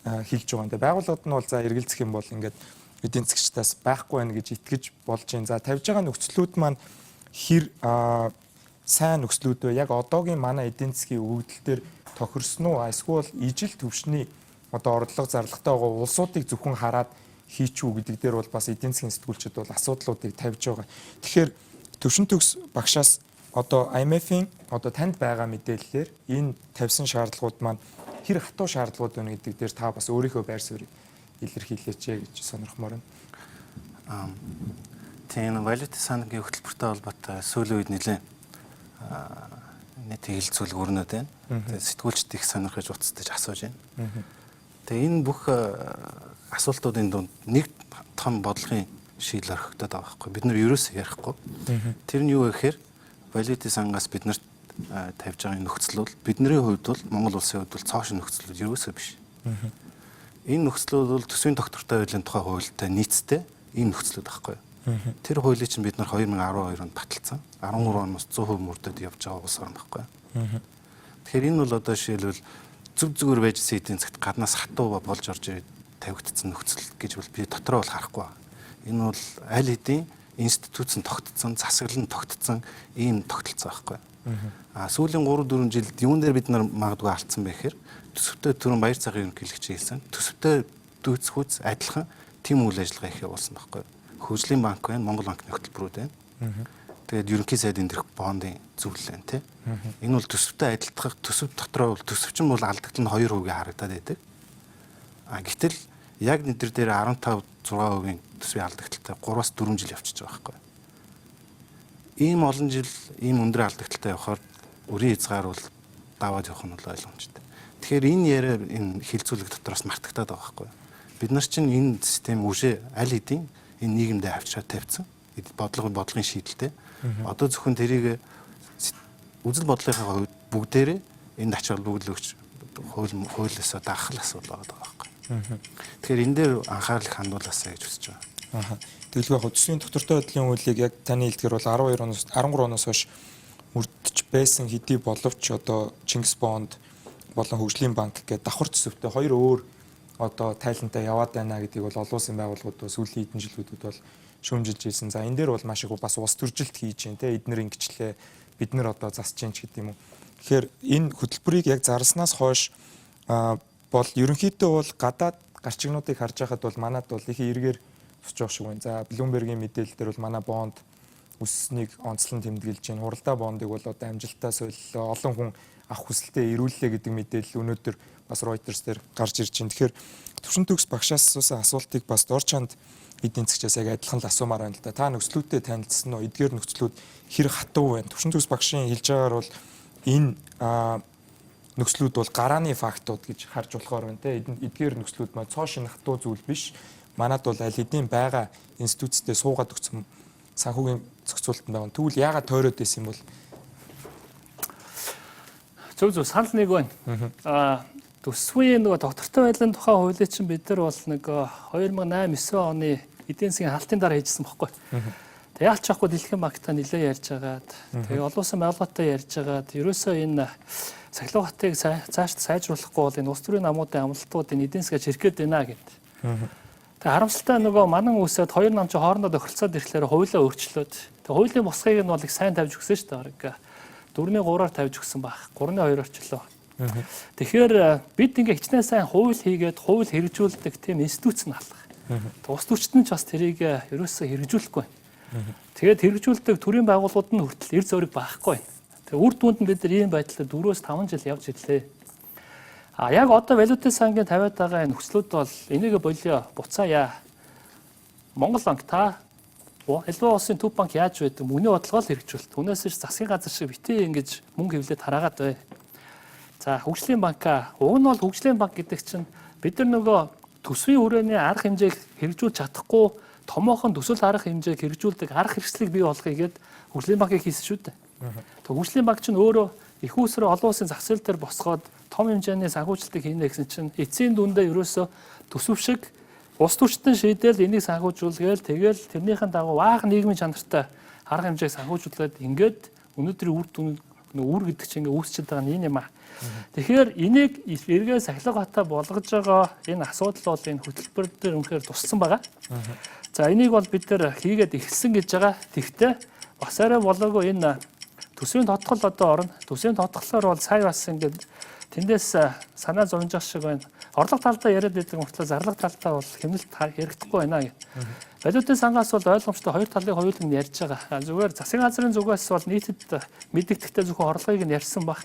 хэлж байгаа юм. Байгууллагад нь бол за эргэлзэх юм бол ингээд эдийн засагчдаас байхгүй байна гэж итгэж болж байна. За тавьж байгаа нөхцлүүд маань хэр сайн нөхцлүүд вэ? Яг одоогийн манай эдийн засгийн өгөгдөл төр тохирсон уу? Эсвэл ижил төвшний одоо орлого зарлагтай байгаа улсуудыг зөвхөн хараад хийчихүү гэдэг дээр бол бас эдийн засгийн сэтгүүлчид бол асуудлуудыг тавьж байгаа. Тэгэхээр төвшин төгс багшаас одоо IMF-ийн одоо танд байгаа мэдээллээр энэ тавьсан шаардлагууд маань хэр хатуу шаардлагууд байна гэдэг дээр та бас өөрийнхөө байр суурийг илэрхийлээч гэж сонирхмоор байна. Тийм валют сангийн хөтөлбөртэй холбоотой сүүлийн үед нэлээд нийт хэлэлцүүлэг өрнөд байна. Тэгээд сэтгүүлчд их сонирхож уцтаж асууж байна. Тэгээд энэ бүх асуултуудын дунд нэг том бодлогын шийдэл орхигдоод байгаа байхгүй. Бид нар ерөөсөө ярихгүй. Тэр нь юу вэ гэхээр валютын сангаас биднэрт тавьж байгаа нөхцлүүд бидний хувьд бол Монгол улсын хувьд бол цоошин нөхцлүүд ерөөсөө биш. Энэ нөхцлүүд бол төсвийн доктортой байдлын тухай хуультай нийцтэй ийм нөхцлүүд байхгүй. Тэр хуулийг чинь бид нар 2012 онд баталсан. 13 оноос 100% мөрдөд явж байгаа улс орн байхгүй. Тэгэхээр энэ бол одоо жишээлбэл зүг зүгээр байжсэн эдийн засгт гаднаас хатуу болж орж тавигдсан нөхцөл гэж бол би дотроо бол харахгүй байна. Энэ бол аль хэдийн институцэн тогтцсон, засаглан тогтцсон ийм тогтолцоо байхгүй. Сүүлийн 3-4 жилд юун дээр бид нар магадгүй алдсан бэ гэхээр төсөвтэй түрүүн баяр цагын ерөнхийлөгч хэлсэн. Төсөвтэй дүүцхүүц адилхан тийм үйл ажиллагаа их явуулсан байхгүй. Хөгжлийн банк байна, Монгол банкны хөтөлбөрүүд байна. Тэгээд ерөнхий сайдын дээрх бондын зөвлөл байна тий. Энэ бол төсөвтэй адилтгах, төсөв дотроо бол төсөвчин бол алдагдал нь 2% харагдаад байдаг. Гэтэл яг нэдэр дээр 15-6% төсвийн алдагдaltaй 3-4 жил явчихж байгаа байхгүй. Ийм олон жил ийм өндөр алдагдaltaй явахаар өрийн хязгаар бол даваад явах нь бол ойлгомжтой. Тэгэхээр энэ яриа энэ хилцүүлэг дотроос мартагдаад байгаа байхгүй. Бид нар чинь энэ систем үшээ аль хэдийн энэ нийгэмдээ авчираад тавьсан. Бодлогын шийдэлтэй. Одоо зөвхөн тэрийг үзэл бодлогынхаа хувьд бүгдээрээ энэ ачаал бүгдлөгч хуулиасаа даахал асуудал байгаа байхгүй. Тэгэхээр энэ дээр анхаарал хандуулаасаа гэж хүсэж байна. Тэгэлгүй хөдөлсөний доктортой байдлын хуулийг яг таны хэлдгээр бол 12 оноос 13 оноос хойш мөрдөж байсан хэдий боловч одоо Чингис бонд болон хөгжлийн банк гэдэг давхар төсөвтэй хоёр өөр одоо тайлантай яваад байна гэдгийг бол олон улсын байгууллагууд сүүлийн хэдэн жилүүдэд бол шүүмжилж ирсэн. За энэ дээр бол маш их бас ус төржилт хийж байна те эднэр ингэчлээ бид нар одоо засч чинь ч гэдэг юм уу. Тэгэхээр энэ хөтөлбөрийг яг зарснаас хойш бол ерөнхийдөө бол гадаад гарчигнуудыг харж байхад бол манад бол их эргээр тусч явах шиг байна. За Bloomberg-ийн мэдээлэл дээр бол манай бонд өсснийг онцлон тэмдэглэж байна. Хуралдаа бондыг бол одоо амжилттай солилоо. Олон хүн авах хүсэлтэд ирүүллээ гэдэг мэдээлэл өнөөдөр бас Reuters дээр гарч ирж байна. Тэгэхээр төвшин төгс багшаас асуусан асуултыг бас дор чанд эдийн засгчаас яг адилхан л асуумаар байна л да. Та нөхцлүүдтэй танилцсан уу? Эдгээр нөхцлүүд хэр хатуу байна? Төвшин төгс багшийн хэлж байгаагаар бол энэ нөхцлүүд бол гарааны фактууд гэж харж болохоор байна те. Эдгээр нөхцлүүд маань цоо шинэ хатуу зүйл биш. Манад бол аль хэдийн байгаа институцтэй суугаад өгсөн санхүүгийн зохицуулалт байна. Тэгвэл яагаад тойроод байсан юм бол зөв санал нэг байна. Төсвийн нөгөө доктортой байдлын тухай хуулийн чинь бид нар бол нэг 2008-9 оны эдийн засгийн халтын дараа хийжсэн байхгүй. Тэг яалч яахгүй дэлхийн банктай нэлээд ярьж байгаад тэгээ олон улсын байгууллагатай ярьж байгаад ерөөсөө энэ сахилгын хотыг цааш сайжруулахгүй бол энэ улс төрийн намуудын амлалтууд энэ эдийн засгаж хэрэг гээд байна гэд. Тэгээ харамсалтай нөгөө манан үсэд хоёр нам чи хоорондоо тохиролцоод ирэхлээр хуулиа өөрчлөөд тэгээ хуулийн босгыг нь бол их сайн тавьж өгсөн шүү дээ. Бараг 4-3-аар тавьж өгсөн баг. 3-2 орчлоо. Тэгэхээр бид ингээ хичнээн сайн хууль хийгээд хууль хэрэгжүүлдэг тийм институц нь алах. Тус төрчтөн ч бас тэрийг ерөөсөө хэрэгжүүлэхгүй байна. Тэгээд хэрэгжүүлдэг төрийн байгууллагууд нь хүртэл эрд зөриг байхгүй байна. Тэгээд үр дүнд нь бид нар ийм байдлаар 4-5 жил явж ирлээ. Яг одоо валютын сангийн тавиад байгаа нөхцлүүд бол энийг болио буцаая. Монгол банк та Элбаа улсын төв банк яаж байдаг? Мөнгөний бодлогоо л хэрэгжүүлт. Түүнээс ч засгийн газар шиг битээ ингэж мөнгө хөвлөд хараагаад бай. За хөгжлийн банка. Уг нь бол хөгжлийн банк гэдэг чинь бид нар нөгөө төсвийн хүрээний арга хэмжээг хэрэгжүүлж чадахгүй томоохон төсөл арга хэмжээг хэрэгжүүлдэг арга хэрэгслийг бий болгоё гэд хөгжлийн банкыг хийсэн шүү дээ. Тэг хөгжлийн банк чинь өөрөө их усрын олон улсын зах зээл дээр босгоод том хэмжээний санхүүжилтийг хийнэ гэсэн чинь эцсийн дүндээ ерөөсөө төсөв шиг улс төрчтөн шийдэл энийг санхүүжүүлгээл тэгэл тэрнийхэн дагуу баах нийгмийн чанартай арга хэмжээг санхүүжүүлээд ингээд өнөөдрийн үр гэдэг чинь ингээ үүсчихэд байгаа нь энэ юм аа. Тэгэхээр энийг эргээ сахилга хатаа болгож байгаа энэ асуудал бол энэ хөтөлбөр дээр үнэхээр туссан байгаа. За энийг бол бид нэр хийгээд эхэлсэн гэж байгаа. Тэгвэл бас арай болоогүй энэ төсвийн тодтгол одоо орно. Төсвийн тодтголоор бол сая бас ингээд тэндээс санаа зовж шиг байна. Орлого талдаа яриад байдаг мөртлөө зарлага талдаа бол хэмнэлт хэрэгдэхгүй байна гэх. Валютын сангаас бол ойлгомжтой хоёр талын хоёуланг нь ярьж байгаа. Зүгээр засгийн газрын зүгээс бол нийтэд мэдэгдэхтэй зөвхөн орлогыг нь ярьсан баг.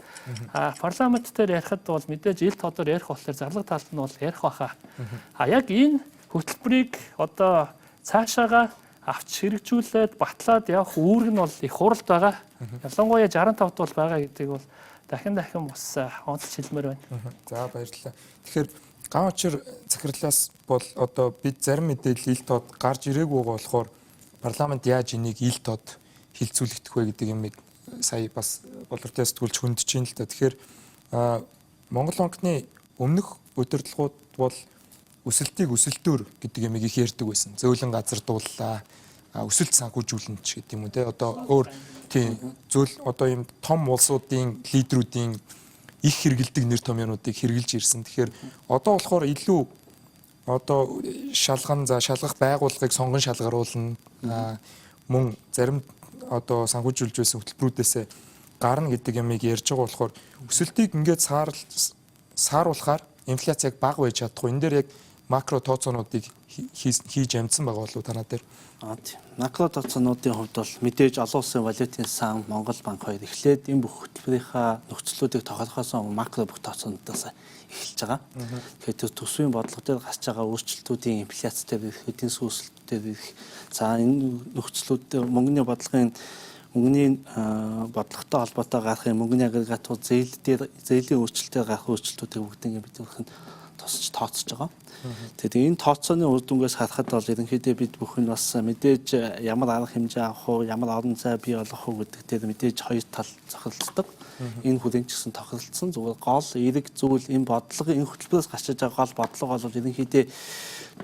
Парламент дээр ярихад бол мэдээж ил тодор ярих болохоор зарлага талд нь бол ярих баха. Яг энэ хөтөлбөрийг одоо цаашаага авч хэрэгжүүлээд батлаад явах үүрэг нь бол их хуралд байгаа. Ялангуяа 65-д бол байгаа гэдгийг бол дахин бас онцлж хэлмээр байна. За баярлалаа. Тэгэхээр ган учир захирлаас бол одоо бид зарим мэдээлэл ил тод гарч ирээгүй болохоор парламент яаж энийг ил тод хилцүүлэгдэх вэ гэдэг юмыг сая бас боловтой сэтгүүлч хөндөж ийн л та. Тэгэхээр Монгол банкны өмнөх удирдлагууд бол өсөлтийг өсөлтөөр гэдэг юмыг их ярьдаг байсан. Зөөлөн газар дууллаа, өсөлт санхүүжүүлнэ ч гэдэг юм уу те. Одоо өөр тийм зөвл одоо юм том улсуудын лидерүүдийн их хэрэгэлдэг нэр томьёонуудыг хэрэгжилж ирсэн. Тэгэхээр одоо болохоор илүү одоо шалгах байгууллагыг сонгон шалгаруулна. Мөн зарим одоо санхүүжүүлж байсан хөтөлбөрүүдээс гарна гэдэг юмыг ярьж байгаа болохоор өсөлтийг ингээд сааруулахаар инфляцийг бага байж чадахгүй. Энэ дээр яг макро тооцоонуудыг хийж амжсан байгаа болов уу танаа дээр? Тийм. Макро тооцоонуудын хувьд бол мэдээж олон улсын валютын сан Монгол банк хоёр эхлээд энэ бүх хөтөлбөрийнхаа нөхцлүүдийг тоглохоос өмнө макро бүх тооцоонуудаас эхэлж байгаа. Тэгэхээр төсвийн бодлого дээр гарч байгаа өөрчлөлтүүдийн инфляц дээр эдийн засгийн өсөлт дээр за энэ нөхцлүүд мөнгөний бодлогын бодлоготой холбоотой гарах юм мөнгөний агрегатууд зээлийн өөрчлөлтөөр гарах өөрчлөлтүүдийг бүгдийг бид тосч тооцож байгаа. Тэгээд энэ тооцооны үр дүнгээс харахад бол ерөнхийдөө бид бүхэн бас мэдээж ямар арга хэмжээ авах уу, ямар орон зай бий болгох уу гэдэг дээр мэдээж хоёр тал зохицолдог. Энэ хүрээнд ч гэсэн тохиролцсон зүгээр гол эерэг зүйл энэ бодлого энэ хөтөлбөрөөс гарч байгаа гол бодлого бол ерөнхийдөө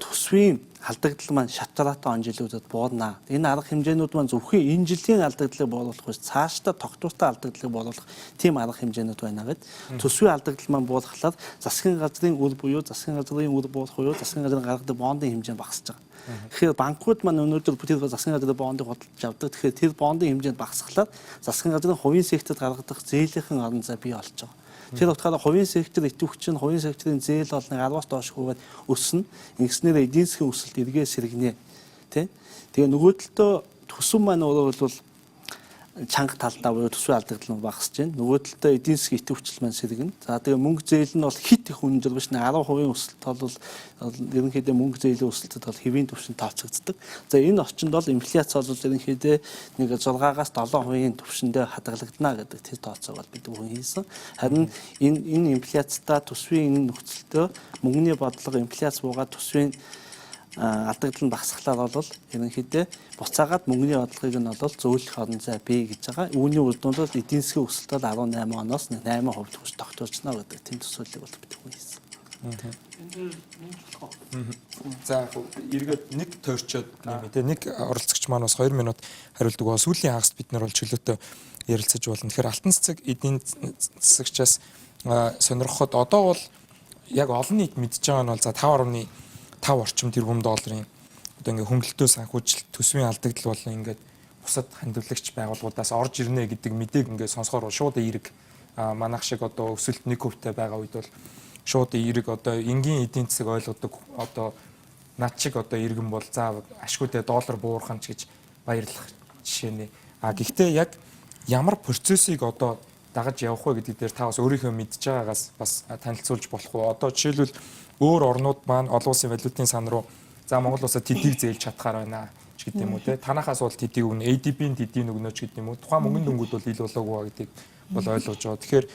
төсвийн алдагдал маань шатраатай он жилүүдэд буурна. Энэ арга хэмжээнүүд маань зөвхөн энэ жилийн алдагдлыг бууруулах биш, цаашдаа тогтвортой алдагдлыг бууруулах тийм арга хэмжээнүүд байна гэдэг. Төсвийн алдагдал маань буурахлаар засгийн газрын үр буюу засгийн газрын үр буурах буюу засгийн газрын гаргадаг бондын хэмжээ багасж байгаа. Тэгэхээр банкуд маань өнөөдөр тэр засгийн газрын бондыг худалдаж авдаг. Тэгэхээр тэр бондын хэмжээнд багасхлаар засгийн газрын хувийн секторт гаргадаг зээлийн орон зай бий болж байгаа. Тэр утгаараа хувийн сектор идэвхжин хувийн секторын зээл бол 10-аас доош хүрээд өснө. Ингэснээр эдийн засгийн өсөлт эргээ сэргэнэ. Тэгээ нөгөө талдөө төсөв маань өөрөө бол чанга талдаа буюу төсвийн алдагдал нь багасж байна. Нөгөө талдаа эдийн засгийн идэвхжил маань сэргэнэ. За тэгээ мөнгө зээл нь бол хит их өндөр биш 10% өсөлт бол ерөнхийдөө мөнгө зээлийн өсөлтөд бол хэвийн түвшинд тооцогддог. За энэ орчинд бол инфляц бол ерөнхийдөө нэг 6-аас 7% түвшиндээ хадгалагдана гэдэг тэр тооцоог бол бид бүхэн хийсэн. Харин энэ инфляцтай төсвийн энэ нөхцөлтөө мөнгөний бодлого инфляц буугаад төсвийн алдагдал нь багасхлаар бол ерөнхийдөө буцаагаад мөнгөний бодлогыг нь бол зөөлөх орон зай бий гэж байгаа. Үүний үр дүнд бол эдийн засгийн өсөлт бол 18 оноос 8% хүрч тогтворчно гэдэг тийм төсөөллийг бол бид хүнээс. За эргээд нэг тойрчоод нэмээ. Нэг оролцогч маань бас 2 минут хариулдаг ба сүүлийн хагаст бид нар бол чөлөөтэй ярилцаж болно. Тэгэхээр алтан цэцэг эдийн засагчаас сонирхоход одоо бол яг олон нийт мэдж байгаа нь бол за 5.5 орчим тэрбум долларын одоо ингээ хөнгөлөлтөө санхүүжилт төсвийн алдагдал бол ингээд бусад хандивлагч байгууллагуудаас орж ирнэ гэдэг мэдээг ингээ сонсохоор шууд эерэг манайх шиг одоо өсөлт 1% байгаа үед бол шууд эерэг одоо энгийн эдийн засаг ойлгодог одоо над шиг одоо иргэн бол за ашгүйтэй доллар буурах нь гэж баярлах жишээ нэ. Гэхдээ яг ямар процессыг одоо дагаж явах вэ гэдэг дээр та бас өөрийнхөө мэдж байгаагаас бас танилцуулж болох уу? Одоо жишээлбэл өөр орнууд маань олон улсын валютын сан руу за Монгол улсад тэдийг зээлж чадхаар байна ч гэдэг юм уу те. Танахаас бол тэдийг өгнө, ADB-ийн тэдийг өгнө ч гэдэг юм уу. Тухайн мөнгөнд дөнгүүд бол ил болоогүй гэдгийг бол ойлгож байгаа. Тэгэхээр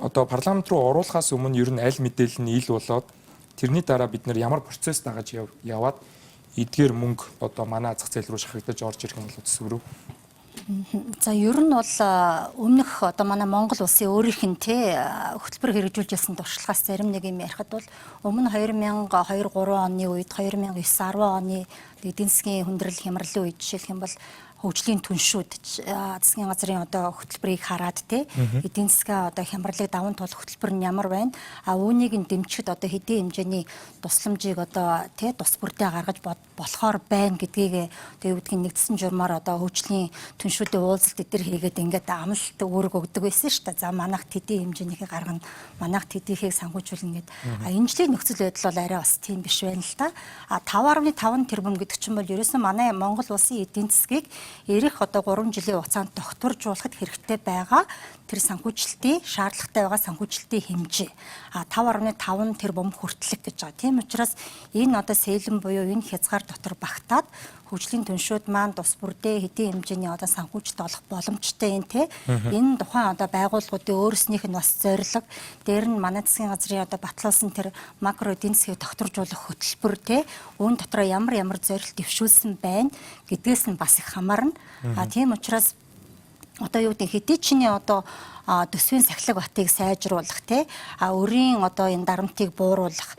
одоо парламент руу оруулахаас өмнө ер нь аль мэдээлэл нь ил болоод тэрний дараа бид нар ямар процесс дагаж яваад эдгээр мөнгө одоо манай зах зээл рүү шахагдаж орж ирэх юм бол төсөв рүү. За ер нь бол өмнөх одоо манай Монгол улсын өөрийнх нь хөтөлбөр хэрэгжүүлжсэн туршлагаас зарим нэг юм ярихад бол өмнө 2002-3 оны үед 2009-10 оны эдийн засгийн хүндрэл хямралын үед жишээлх юм бол хөгжлийн түншүүд засгийн газрын одоо хөтөлбөрийг хараад те эдийн засгийн одоо хямралыг даван туулах хөтөлбөр нь ямар байна? Үүнийг нь дэмжихэд одоо хэдийн хэмжээний тусламжийг одоо те тус бүрдээ гаргаж болохоор байна гэдгийг тэгээ үүдгийн нэгдсэн журмаар одоо хөгжлийн түншүүдийн уулзалт эдэр хийгээд ингээд амлалт үүрэг өгдөг байсан шүү дээ. За манайх хэдийн хэмжээнийхээ гаргана, манайх хэдийнхийг санхүүжүүлнэ гэд. Энэ жилийн нөхцөл байдал бол арай бас тийм биш байна л да. 5.5 тэрбум гэдэг чинь бол ерөөсөн манай Монгол улсын эдийн засгийг ирэх одоо 3 жилийн хугацаанд тогтворжуулахад хэрэгтэй байгаа тэр санхүүжилтийн шаардлагатай байгаа санхүүжилтийн хэмжээ 5.5 тэрбум хүртэлх гэж байгаа. Тийм учраас энэ одоо сэлэн буюу энэ хязгаар дотор багтаад хөгжлийн түншүүд маань тус бүрдээ хэдийн хэмжээний одоо санхүүжилт олох боломжтой энэ те энэ тухайн одоо байгууллагуудын өөрснийх нь бас зорилго дээр нь манай засгийн газрын одоо батлуулсан тэр макро эдийн засгийг тогтворжуулах хөтөлбөр те үүн дотроо ямар зорилт дэвшүүлсэн байна гэдгээс нь бас их хамаарна. Тийм учраас одоо юу гэдэг хэдий чиний одоо төсвийн сахилга батыг сайжруулах те өрийн одоо энэ дарамтыг бууруулах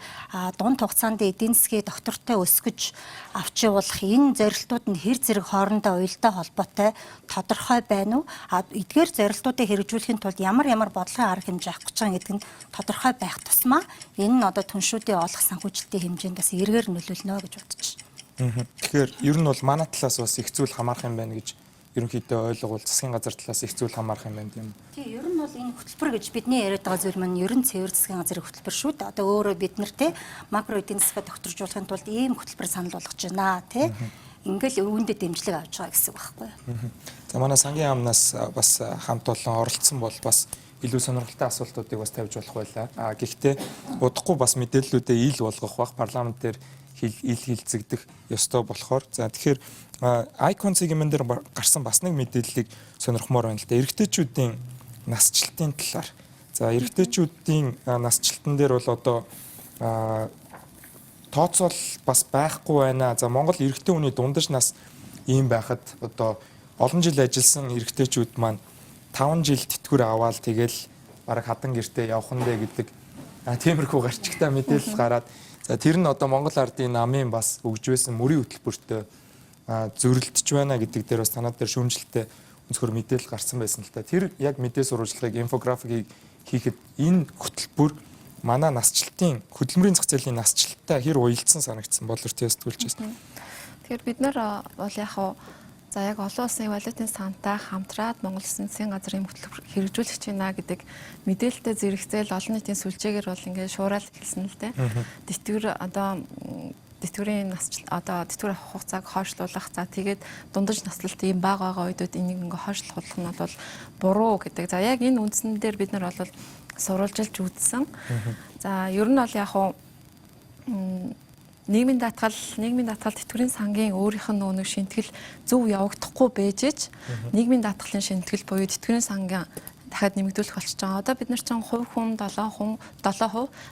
дунд хугацаанд эдийн засгийн доктортой өсгөж авч явуулах энэ зорилтууд нь хэр зэрэг хоорондоо уялдаа холбоотой тодорхой байна уу? Эдгээр зорилтуудыг хэрэгжүүлэхийн тулд ямар бодлогын арга хэмжээ авах гэж байгаа гэдэг нь тодорхой байх тусмаа энэ нь одоо түншүүдийн олох санхүүжилтийн хэмжээнд бас эргээр нөлөөлнө гэж бодож байна. Тэгэхээр ер нь бол манай талаас бас их зүйл хамаарах юм байна гэж ерөнхийдөө ойлгуул засгийн газар талаас их зүйл хамаарах юм байна тийм үү? Тий, ер нь бол энэ хөтөлбөр гэж бидний яриад байгаа зүйл маань ер нь цэвэр засгийн газрын хөтөлбөр шүү дээ. Одоо өөрөө бид нар те макро эдийн засгийг докторжуулахын тулд ийм хөтөлбөр санал болгож байна те. Ингээл үүндээ дэмжлэг авч байгаа гэсэн үг байхгүй юу? За манай сангийн яамнаас бас хамт олон оролцсон бол бас илүү сонирхолтой асуултуудыг бас тавьж болох байлаа. Гэхдээ удахгүй бас мэдээллүүдээ ил болгох бах парламент дээр ил хилцэгдэх ёстой болохоор за тэгэхээр Icon сегмент дээр гарсан бас нэг мэдээллийг сонирхмоор байна л да. Эрэгтэйчүүдийн насжилтын талаар. За эрэгтэйчүүдийн насжилтан дээр бол одоо тооцоол бас байхгүй байна. За Монгол эрэгтэй хүний дундаж нас ийм байхад одоо олон жил ажилласан эрэгтэйчүүд маань 5 жил тэтгэвэр аваад тэгэл бараг хадан гэртээ явах нь дээ гэдэг тиймэрхүү гарчигтай мэдээлэл гараад за тэр нь одоо Монгол Ардын намын бас өгж байсан мөрийн хөтөлбөртөө зөрөлдөж байна гэдэг дээр бас танад дээр шүүмжлэлтэй өнцгөр мэдээлэл гарсан байсан л та. Тэр яг мэдээ сурвалжлагыг инфографикийг хийхэд энэ хөтөлбөр манай насжилтын хөдөлмөрийн зах зээлийн насжилттай хэр уялдсан санагдсан болор тестүүлж байна. Тэгэхээр бид нар бол яг олон улсын валютын сантай хамтраад Монгол Улсын засгийн газрын хөтөлбөр хэрэгжүүлэх байна гэдэг мэдээлэлтэй зэрэгцээл олон нийтийн сүлжээгээр бол ингээд шуурал хэлсэн л дээ. Тэтгэврийн тэтгэврийн хугацааг хойшлуулах за тэгээд дундаж наслалт ийм бага үедүүд энийг ингээ хойшлуулах нь бол буруу гэдэг. За яг энэ үндсэн дээр бид нар бол сурвалжилж үзсэн. За ер нь бол нийгмийн даатгал тэтгэврийн сангийн өөрийнх нь нэг шинтгэл зөв явагдахгүй байжээж нийгмийн даатгалын шинтгэл буюу тэтгэврийн сангийн дахиад нэмэгдүүлэх болчихж байгаа. Одоо бид нар чинь хувь хүн 7%,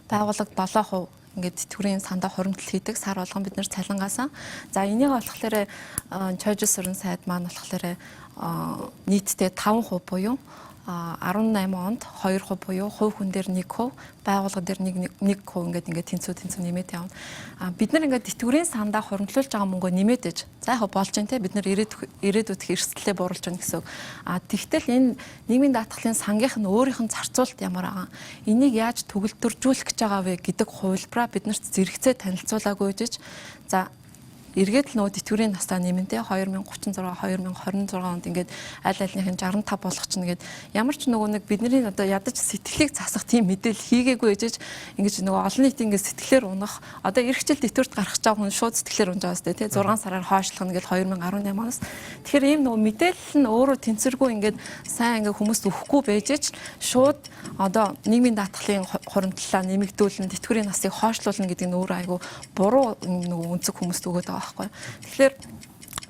байгууллага 7% ингээд тэтгэврийн сандаа хуримтлал хийдэг сар болгон бид нэр цалингаасан. За энийг болохоор Чойжс сурын сайд маань болохоор нийтдээ 5% буюу 18 онд 2% буюу хувь хүн дээр 1%, байгууллага дээр 1% ингээд тэнцүү нэмээд явна. Бид нар ингээд тэтгэврийн сандаа хуримтлуулж байгаа мөнгөө нэмээд ээж. За яг болж байна те бид нар ирээдүйд эрсдэлээ бууруулж байна гэсэн үг. Тэгтэл энэ нийгмийн даатгалын сангийнх нь өөрийнх нь зарцуулалт ямар байгаа. Энийг яаж төгөлдржүүлэх гэж байгаа вэ гэдэг хувилбараа бид нарт зэрэгцээ танилцуулаагүй ээж. За эргээд л нөө тэтгэврийн настаа нэмэнтэй 2036 2026 онд ингээд аль альнийхын 65 болох чинь ингээд ямар ч нөгөө нэг бидний одоо ядаж сэтгэлийг засах тийм мэдээлэл хийгээгүй ээжэж ингээд нөгөө олон нийтийн ингээд сэтгэлээр унах одоо эх жил тэтгэврт гарах гэж байгаа хүн шууд сэтгэлээр унж байгаа сте тий 6 сараар хойшлох нь ингээд 2018 оноос тэгэхээр ийм нөгөө мэдээлэл нь өөрөө тэнцвэргүй ингээд сайн ингээд хүмүүст өгөхгүй байжээч шууд одоо нийгмийн даатгалын хуримтлалаа нэмэгдүүлэн тэтгэврийн насыг хойшлуулна гэдэг нь өөрөө айгүй буруу нөгөө өнцөг хүмүүст өгöd байгаа. Тэгэхээр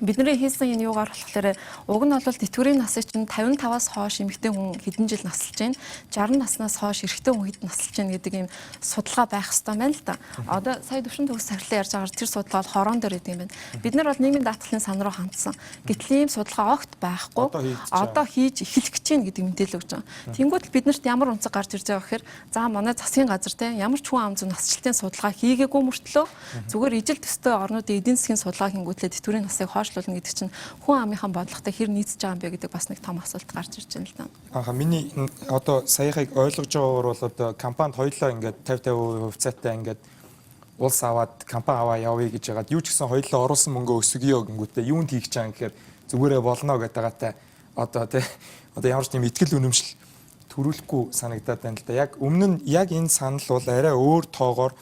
бидний хийсэн энэ юугаар болохоор уг нь бол тэтгэврийн насыг чинь 55-аас хойш эмэгтэй хүн хэдэн жил насалж байна. 60 наснаас хойш эрэгтэй хүн хэд насалж байна гэдэг ийм судалгаа байх хэрэгтэй байна л да. Одоо сая төвшин төгс сарлаа ярьж байгаа тэр судалгаа бол хорон дээр идэв юм байна. Бид нар бол нийгмийн даатгалын сан руу хандсан. Гэтэл ийм судалгаа огт байхгүй. Одоо хийж эхлэх гэж байна гэдэг мэдээлэл өгч байгаа. Тэнгүүд бид нарт ямар онцгой гарч ирж байгаа гэхээр за манай засгийн газар те ямар ч хүн ам зүйн насжилтын судалгаа хийгээгүй мөртлөө зүгээр ижил төстэй орнуудын эдийн засгийн судалгаа хийнгүүтлээ тэтгэврийн насыг хойш сайжруулна гэдэг чинь хүн амынхан бодлоготой хэр нийцж байгаа юм бэ гэдэг бас нэг том асуулт гарч ирж байна л да. Миний одоо саяхыг ойлгож байгаагаар бол одоо компанид хоёулаа ингээд 50% хувьцаатай ингээд улс аваад компани аваа явъя гэж яагаад юу ч гэсэн хоёулаа оруулсан мөнгөө өсгөё гингүүтээ юунд хийх гэж байгаа гэхээр зүгээрээ болно гэдэгтэй одоо ямар ч тийм ихтгэл үнэмшил төрүүлэхгүй санагдаад байна л да. Яг өмнө нь яг энэ санал бол арай өөр тоогоор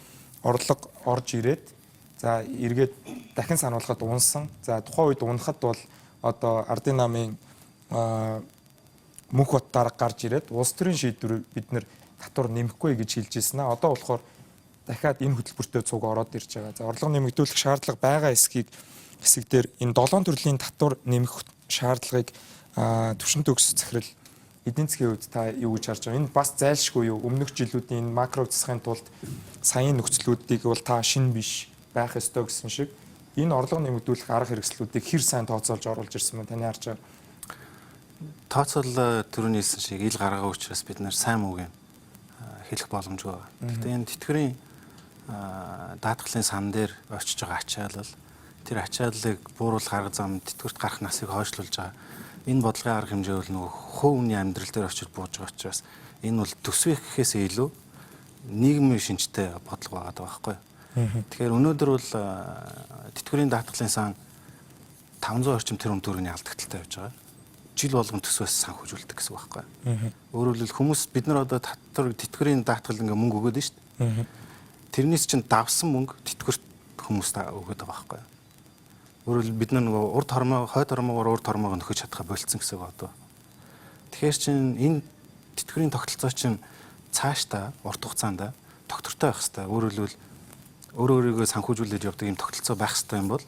орлого орж ирээд за эргээд дахин сануулхад унсан. За тухайн үед унахад бол одоо ардын намын мөнх бат дарга гарч ирээд улс төрийн шийдвэр бид нэр татвар нэмэхгүй гэж хэлж ирсэн аа. Одоо болохоор дахиад энэ хөтөлбөртөө цуг ороод ирж байгаа. За орлого нэмэгдүүлэх шаардлага байгаа хэсэг дээр энэ 7 төрлийн татвар нэмэх шаардлагыг түвшин төгс захирал эдийн засгийн хувьд та юу гэж харж байгаа? Энэ бас зайлшгүй юу? Өмнөх жилүүдийн энэ макрог засахын тулд саяын нөхцлүүдийг бол та шинэ биш байх ёстой гэсэн шиг энэ орлого нэмэгдүүлэх арга хэрэгслүүдийг хэр сайн тооцоолж оруулж ирсэн бэ? Таны харж байгаа. Тооцоол түрүүний хэлсэн шиг ил гаргаа учраас бид нэр сайн мууг хэлэх боломжгүй байна. Гэхдээ энэ тэтгэврийн даатгалын сан дээр очиж байгаа ачаалал тэр ачааллыг бууруулах арга зам тэтгэврт гарах насыг хойшлуулж байгаа. Энэ бодлогын арга хэмжээ бол нөгөө хувь хүний амьдрал дээр очиж бууж байгаа учраас энэ бол төсвийн гэхээсээ илүү нийгмийн шинжтэй бодлого байгаа байхгүй. Тэгэхээр өнөөдөр бол тэтгэврийн даатгалын сан 500 орчим тэрбум төгрөгийн алдагдaltaй байж байгаа. Жил болгон төсвөөс санхүүжүүлдэг гэсэн үг байхгүй. Өөрөөр хэлбэл хүмүүс бид нар одоо тэтгэврийн даатгал ингээ мөнгө өгөөд нь шүү дээ. Тэрнээс чинь давсан мөнгө тэтгэврт хүмүүст өгөөд байгаа байхгүй. Өөрөөр хэлбэл бид нар нөгөө урд хормоо, хойд хормоогоор урд хормоог нөхөж чадхаа болцсон гэсэн үг одоо. Тэгэхээр чинь энэ тэтгэврийн тогтолцоо чинь цаашдаа урт хугацаанд доктортой байх хэрэгтэй. Өөрөөр хэлбэл өөрийгөө санхүүжүүлээд явдаг юм тогтолцоо байх хэрэгтэй юм бол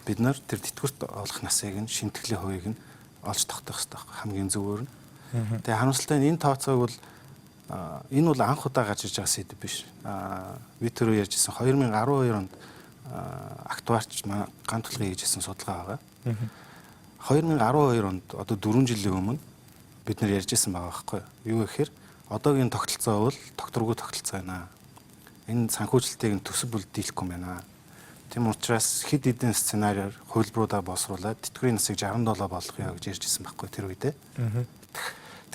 бид нар тэр тэтгэврт олох насыг нь шимтгэлийн хувийг нь олж тогтоох хэрэгтэй хамгийн зөвөр нь. Тэгээ харамсалтай нь энэ тооцоог бол энэ бол анх удаа гарч иж байгаа сэдв биш. Би түрүү ярьжсэн 2012 онд актуарч ганцлогын хийжсэн судалгаа байгаа. 2012 онд одоо 4 жилийн өмнө бид нар ярьжсэн байгаа байхгүй юу гэхээр одоогийн тогтолцоо бол докторгүй тогтолцоо байна. Энэ санхүүжилтийг нь төсөв бүлдүүлэхгүй юм байна. Тийм учраас хэд хэдэн сценариор хувилбаруудаа боловсруулад тэтгэврийн насыг 67 болгоё гэж ярьжсэн байхгүй тэр үедээ.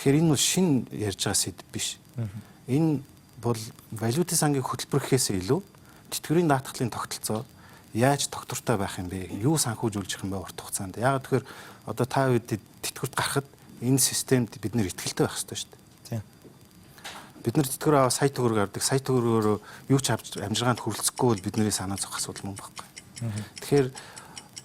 Тэгэхээр энэ бол шинэ ярьж байгаа сэдв биш. Энэ бол валютын сангийн хөтөлбөр гэхээсээ илүү тэтгэврийн даатгалын тогтолцоо яаж доктортой байх юм бэ? Юу санхүүжүүлж юм бэ урт хугацаанд? Яг тэгэхээр одоо та үед тэтгэврт гарахад энэ системд бид нэр итгэлтэй байх хэрэгтэй шүү дээ. Тийм. Бид нар тэтгэвэр аваа сая төгрөг авдаг. Сая төгрөгөөр юу ч авч амжиргаанд хүрэлцэхгүй бол бидний санаа зовх асуудал мөн байхгүй. Тэгэхээр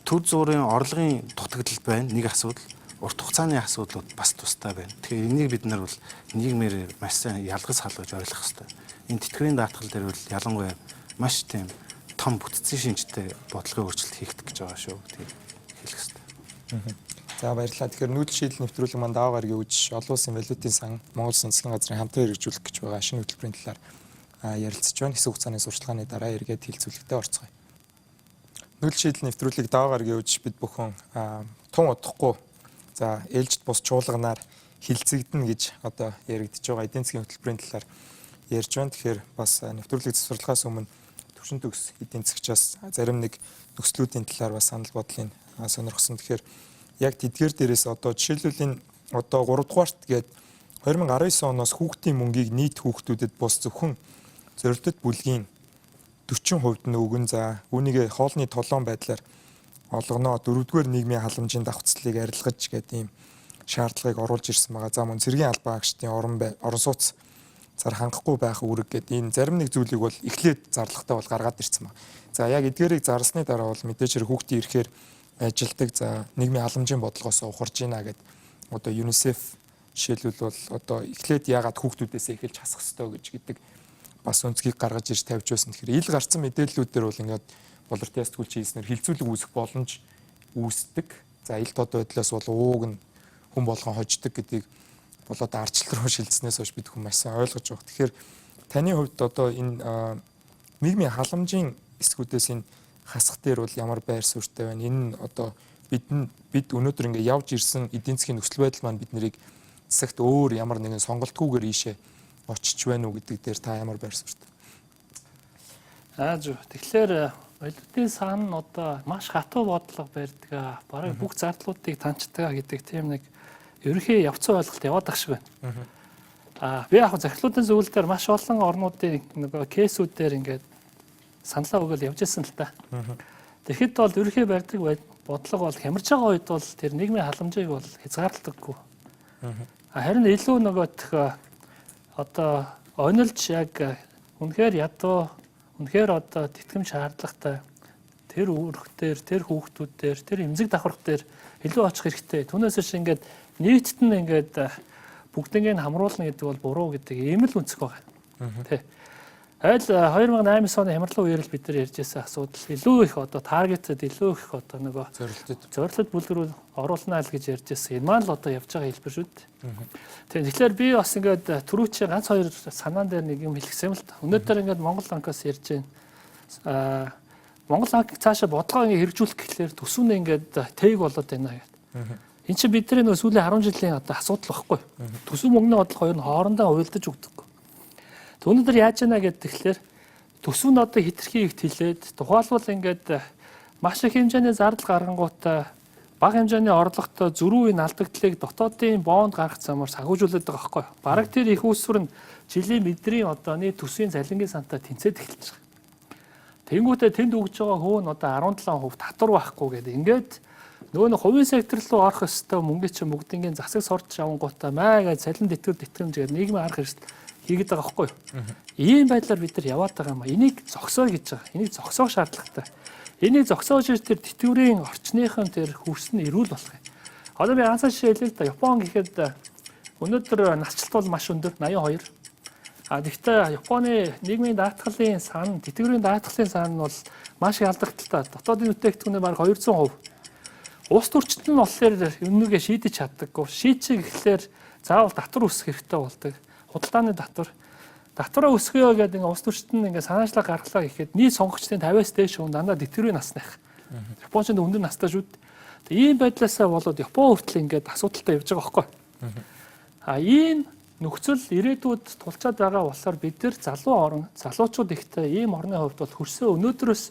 төр зуурын орлогын дутагдал байна. Нэг асуудал. Урт хугацааны асуудлууд бас тустай байна. Тэгэхээр энийг бид нар бол нийгмээр маш сайн ялгаж салгаж ойлгох хэрэгтэй. Энэ тэтгэврийн даатгал дээр бол ялангуяа маш тийм том бүтцийн шинжтэй бодлогын өөрчлөлт хийх гэж байгаа шүү. Тийм хэлэх хэрэгтэй. За баярлалаа. Тэгэхээр нүүдэл шийдэл нэвтрүүлэг маань даваа гарагийн үж олон улсын валютын сан Монгол Улсын засгийн газрын хамтан хэрэгжүүлэх гэж байгаа шинэ хөтөлбөрийн талаар ярилцж байна. Хэсэг хугацааны сурчлагын дараа эргээд хэлцүүлэгтээ орцгоё. Нүүдэл шийдэл нэвтрүүлэг даваа гарагийн үж бид бүхэн тун удахгүй за ээлжид бус чуулганаар хилцэгдэнэ гэж одоо яригдж байгаа эдийн засгийн хөтөлбөрийн талаар ярьж байна. Тэгэхээр бас нэвтрүүлэг засварлагаас өмнө төвшин төгс эдийн засгчаас зарим нэг нөхцлүүдийн талаар бас санал бодлыг сонирхсон. Тэгэхээр яг тэдгээр дээрээс одоо жишээлбэл энэ одоо 3 дугаарт гээд 2019 оноос хүүхдийн мөнгийг нийт хүүхдүүдэд бус зөвхөн зорилттой бүлгийн 40% нь өгөн за үүнийг хоолны толон байдлаар олгоно 4-р нийгмийн халамжийн давхцлыг арилгаж гэдэг ийм шаардлагыг оруулж ирсэн байгаа. За мөн цэргийн албан агчдын орон сууц зар хангахгүй байх үүрэг гэдэг энэ зарим нэг зүйлийг бол эхлээд зарлахтаа бол гаргаад ирсэн байна. За яг эдгээрийг зарлсны дараа бол мэдээж хэрэг хүүхдийн ирэхээр ажилдаг за нийгмийн халамжийн бодлогоос ухарж ийна гэдэг одоо ЮНИСЕФ жишээлбэл бол одоо эхлээд яагаад хүүхдүүдээс эхэлж хасах ёстой гэдэг бас өнцгийг гаргаж ирж тавьж байсан. Тэгэхээр ил гарсан мэдээллүүдээр бол ингээд болортой сэтгүүлч хийснээр хилцүүлэг үүсэх боломж үүсдэг. За ил тод байдлаас бол ууг нь хүн болгон хождог гэдгийг болоод арчлал руу шилжснээс хойш бид хүмүүс маш сайн ойлгож байгаа. Тэгэхээр таны хувьд одоо энэ нийгмийн халамжийн эсгүүдээс энэ хасах дээр бол ямар байр суурьтай байна? Энэ нь одоо бид өнөөдөр ингээ явж ирсэн эдийн засгийн нөхцөл байдал маань бид нарыг засагт өөр ямар нэгэн сонголтгүйгээр ийшээ очиж байна уу гэдэг дээр та ямар байр суурьтай? Зөв. Тэгэхээр Валютын сан нь одоо маш хатуу бодлого барьдаг. Бараг бүх зардлуудыг таньчдаг гэдэг тийм нэг ерөнхий явцсан ойлголт яваад байх шиг байна. Би яг захирлуудын зөвлөл дээр маш олон орнуудын нөгөө кейсүүдээр ингээд саналаа өгөөл явж ирсэн л та. Тэгэхэд бол ерөнхий барьдаг бодлого бол хямарч байгаа үед бол тэр нийгмийн халамжийг бол хязгаарлагдаггүй. Харин илүү нөгөөх одоо онилж яг үнэхээр ядуу, үнэхээр одоо тэтгэмж шаардлагатай тэр үүрэгтэр, тэр хүүхдүүдээр, тэр эмзэг давхарх дээр илүү очих хэрэгтэй. Түүнээс биш ингээд нийтд нь ингээд бүгднийг хамруулна гэдэг бол буруу гэдэг ийм л үнцэг байгаа. Тэ. Айл 2008 оны хямралын үеэр л бид нар ярьж байсан асуудал илүү их одоо таргетэд илүү их одоо нөгөө зорилтод бүлгэрүүл оруулнаа л гэж ярьж байсан. Энэ маань л одоо явж байгаа хэлбэр шүү дээ. Тэгэхээр би бас ингээд түрүүчийн ганц хоёр санаан дээр нэг юм хэлчихсэн юм л та. Өнөөдөр ингээд Монгол банкаас ярьж байна. Монгол банк цаашаа бодлогоо ингээд хэрэгжүүлэх гэхлээр төсвөө ингээд тэйг болоод байна гэдэг. Энд чинь бидний нөгөө сүүлийн 10 жилийн одоо асуудал багхгүй. Төсөв мөнгөний бодлого хоёр нь хоорондоо уялдаж өгдөггүй. Өнөөдөр яаж яана гэхээр төсөв нь одоо хитрхи ихт хилээд тухайлбал ингээд маш их хэмжээний зардал гаргангуудаа бага хэмжээний орлоготой зөрүү үеийн алдагдлыг дотоодын бонд гаргах замаар санхүүжүүлээд байгаа байхгүй. Бараг тэр их үүсвэр нь жилийн мэдрийн одооны төсвийн залингийн сантаа тэнцээд эхэлж байгаа. Тэнгүүтээ тэнд өгж байгаа хөө нь одоо 17% татвар байхгүй гэдэг. Ингээд нөгөө нэг хувийн сектор руу орох ёстой мөнгө чинь бүгднийг засаг сорж авангуудаа маа гэж салин тэтгэмж гэдэг нийгмийн арга хэрэгсэл хийгээд байгаа байхгүй юу? Ийм байдлаар бид нар яваад байгаа юм а. Энийг зогсоо гэж байгаа. Энийг зогсоох шаардлагатай. Энийг зогсоож ир тэр тэтгэврийн орчныхын тэр хөрс нь эрүүл болох юм. Одоо би ганцхан жишээ хэлээ л да. Япон гэхэд өнөөдөр насжилт бол маш өндөр 82. Гэхдээ Японы нийгмийн даатгалын сан, тэтгэврийн даатгалын сан нь бол маш их алдагдaltaа. Дотоодын бүтээгдэхүүний бараг 200%. Улс төрчид нь болохоор өнөөгээ шийдэж чаддаггүй. Шийдчих гэхлээр заавал татвар үүсгэх хэрэгтэй болдог. Худалдааны татвар. Татвараа өсгөё гэдэг улс төрчид нь ингээ санаачлаг гаргалаа гэхэд нийт сонгогчдын 50-аас дээш хүн дандаа тэтгэврийн насных. Япончууд өндөр настай шүү дээ. Ийм байдлаасаа болоод Япон хүртэл ингээд асуудалтай явж байгаа байхгүй. Ийм нөхцөл ирээдүйд тулчаад байгаа болохоор бид нар залуучууд ихтэй ийм орны хувьд бол хөрсөө өнөөдрөөс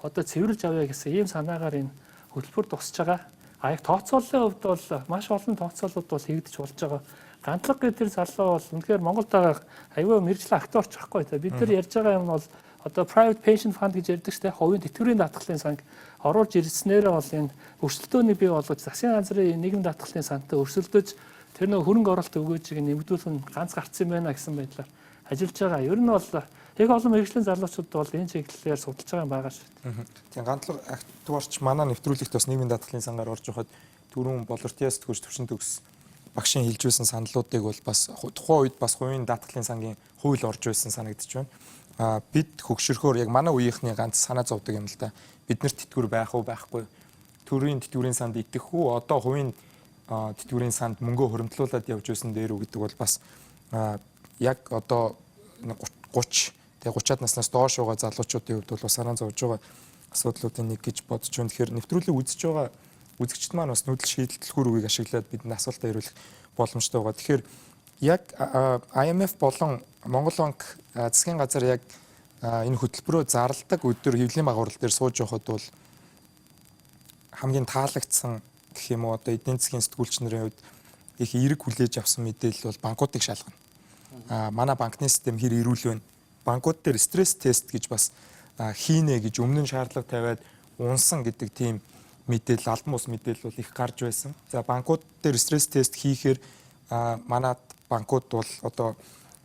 одоо цэвэрлж авъя гэсэн ийм санаагаар энэ хөтөлбөр тусч байгаа. Яг тооцооллын хувьд бол маш олон тооцоолууд бол хийгдэж болж байгаа. Гантлаг гэдэг залуу бол үнэхээр Монголд байгаа аюул мэржлийн акторч байхгүй. Бид нар ярьж байгаа юм бол одоо private pension fund гэж ярьдаг шүү дээ. Хувийн тэтгэврийн даатгалын санг оруулж ирснээрээ бол энэ өрсөлдөөний бий болгож засгийн газрын нийгэм даатгалын сантай өрсөлдөж тэр нэг хөрөнгө оруулалт өгөөжийг нэмэгдүүлэх ганц гарцсан байна гэсэн байдлаар ажиллаж байгаа. Ер нь бол их олон мэргэжлийн залуучууд бол энэ чиглэлээр судалж байгаа юм байгаа шүү дээ. Тийм гантлаг актуарч манай нэвтрүүлэгт бас нийгмийн даатгалын сангаар орж явахад түрүүн болортиас төгс төвшин төгс багшийн хэлжүүлсэн саналуудыг бол бас тухайн үед бас хувийн даатгалын сангийн хууль орж байсан санагдчих байна. Бид хөгшөрхөөр яг манай үеийнхний ганц санаа зовдөг юм л да. Биднэрт тэтгэвэр байх уу байхгүй. Төрийн тэтгэврийн санд итгэх үү? Одоо хувийн тэтгэврийн санд мөнгөө хөрөмтлүүлээд явж байсан дээр үү гэдэг бол бас яг одоо 30 тэгээ 30-аад наснаас доош байгаа залуучуудын хувьд бол бас санаа зовж байгаа асуудлуудын нэг гэж бодож байна. Тэгэхээр нэвтрүүлэг үзэж байгаа үзэгчд маань бас нүүдэл шийдэлтгүүр үгийг ашиглаад бидний асуултаа хариулах боломжтой байгаа. Тэгэхээр яг IMF болон Монгол банк засгийн газар яг энэ хөтөлбөрөө зарладаг өдөр хэвлэлийн байгууллал дээр сууж явахад бол хамгийн таалагдсан гэх юм уу одоо эдийн засгийн сэтгүүлчнэрийн хувьд их эерэг хүлээж авсан мэдээлэл бол банкуудыг шалгана. Манай банкны систем хэр эрүүл вэ? Банкуд дээр стресс тест гэж бас хийнэ гэж өмнө нь шаардлага тавиад унсан гэдэг тийм мэдээлэл албан бус мэдээлэл бол их гарч байсан. За банкуд дээр стресс тест хийхээр манай банкуд бол одоо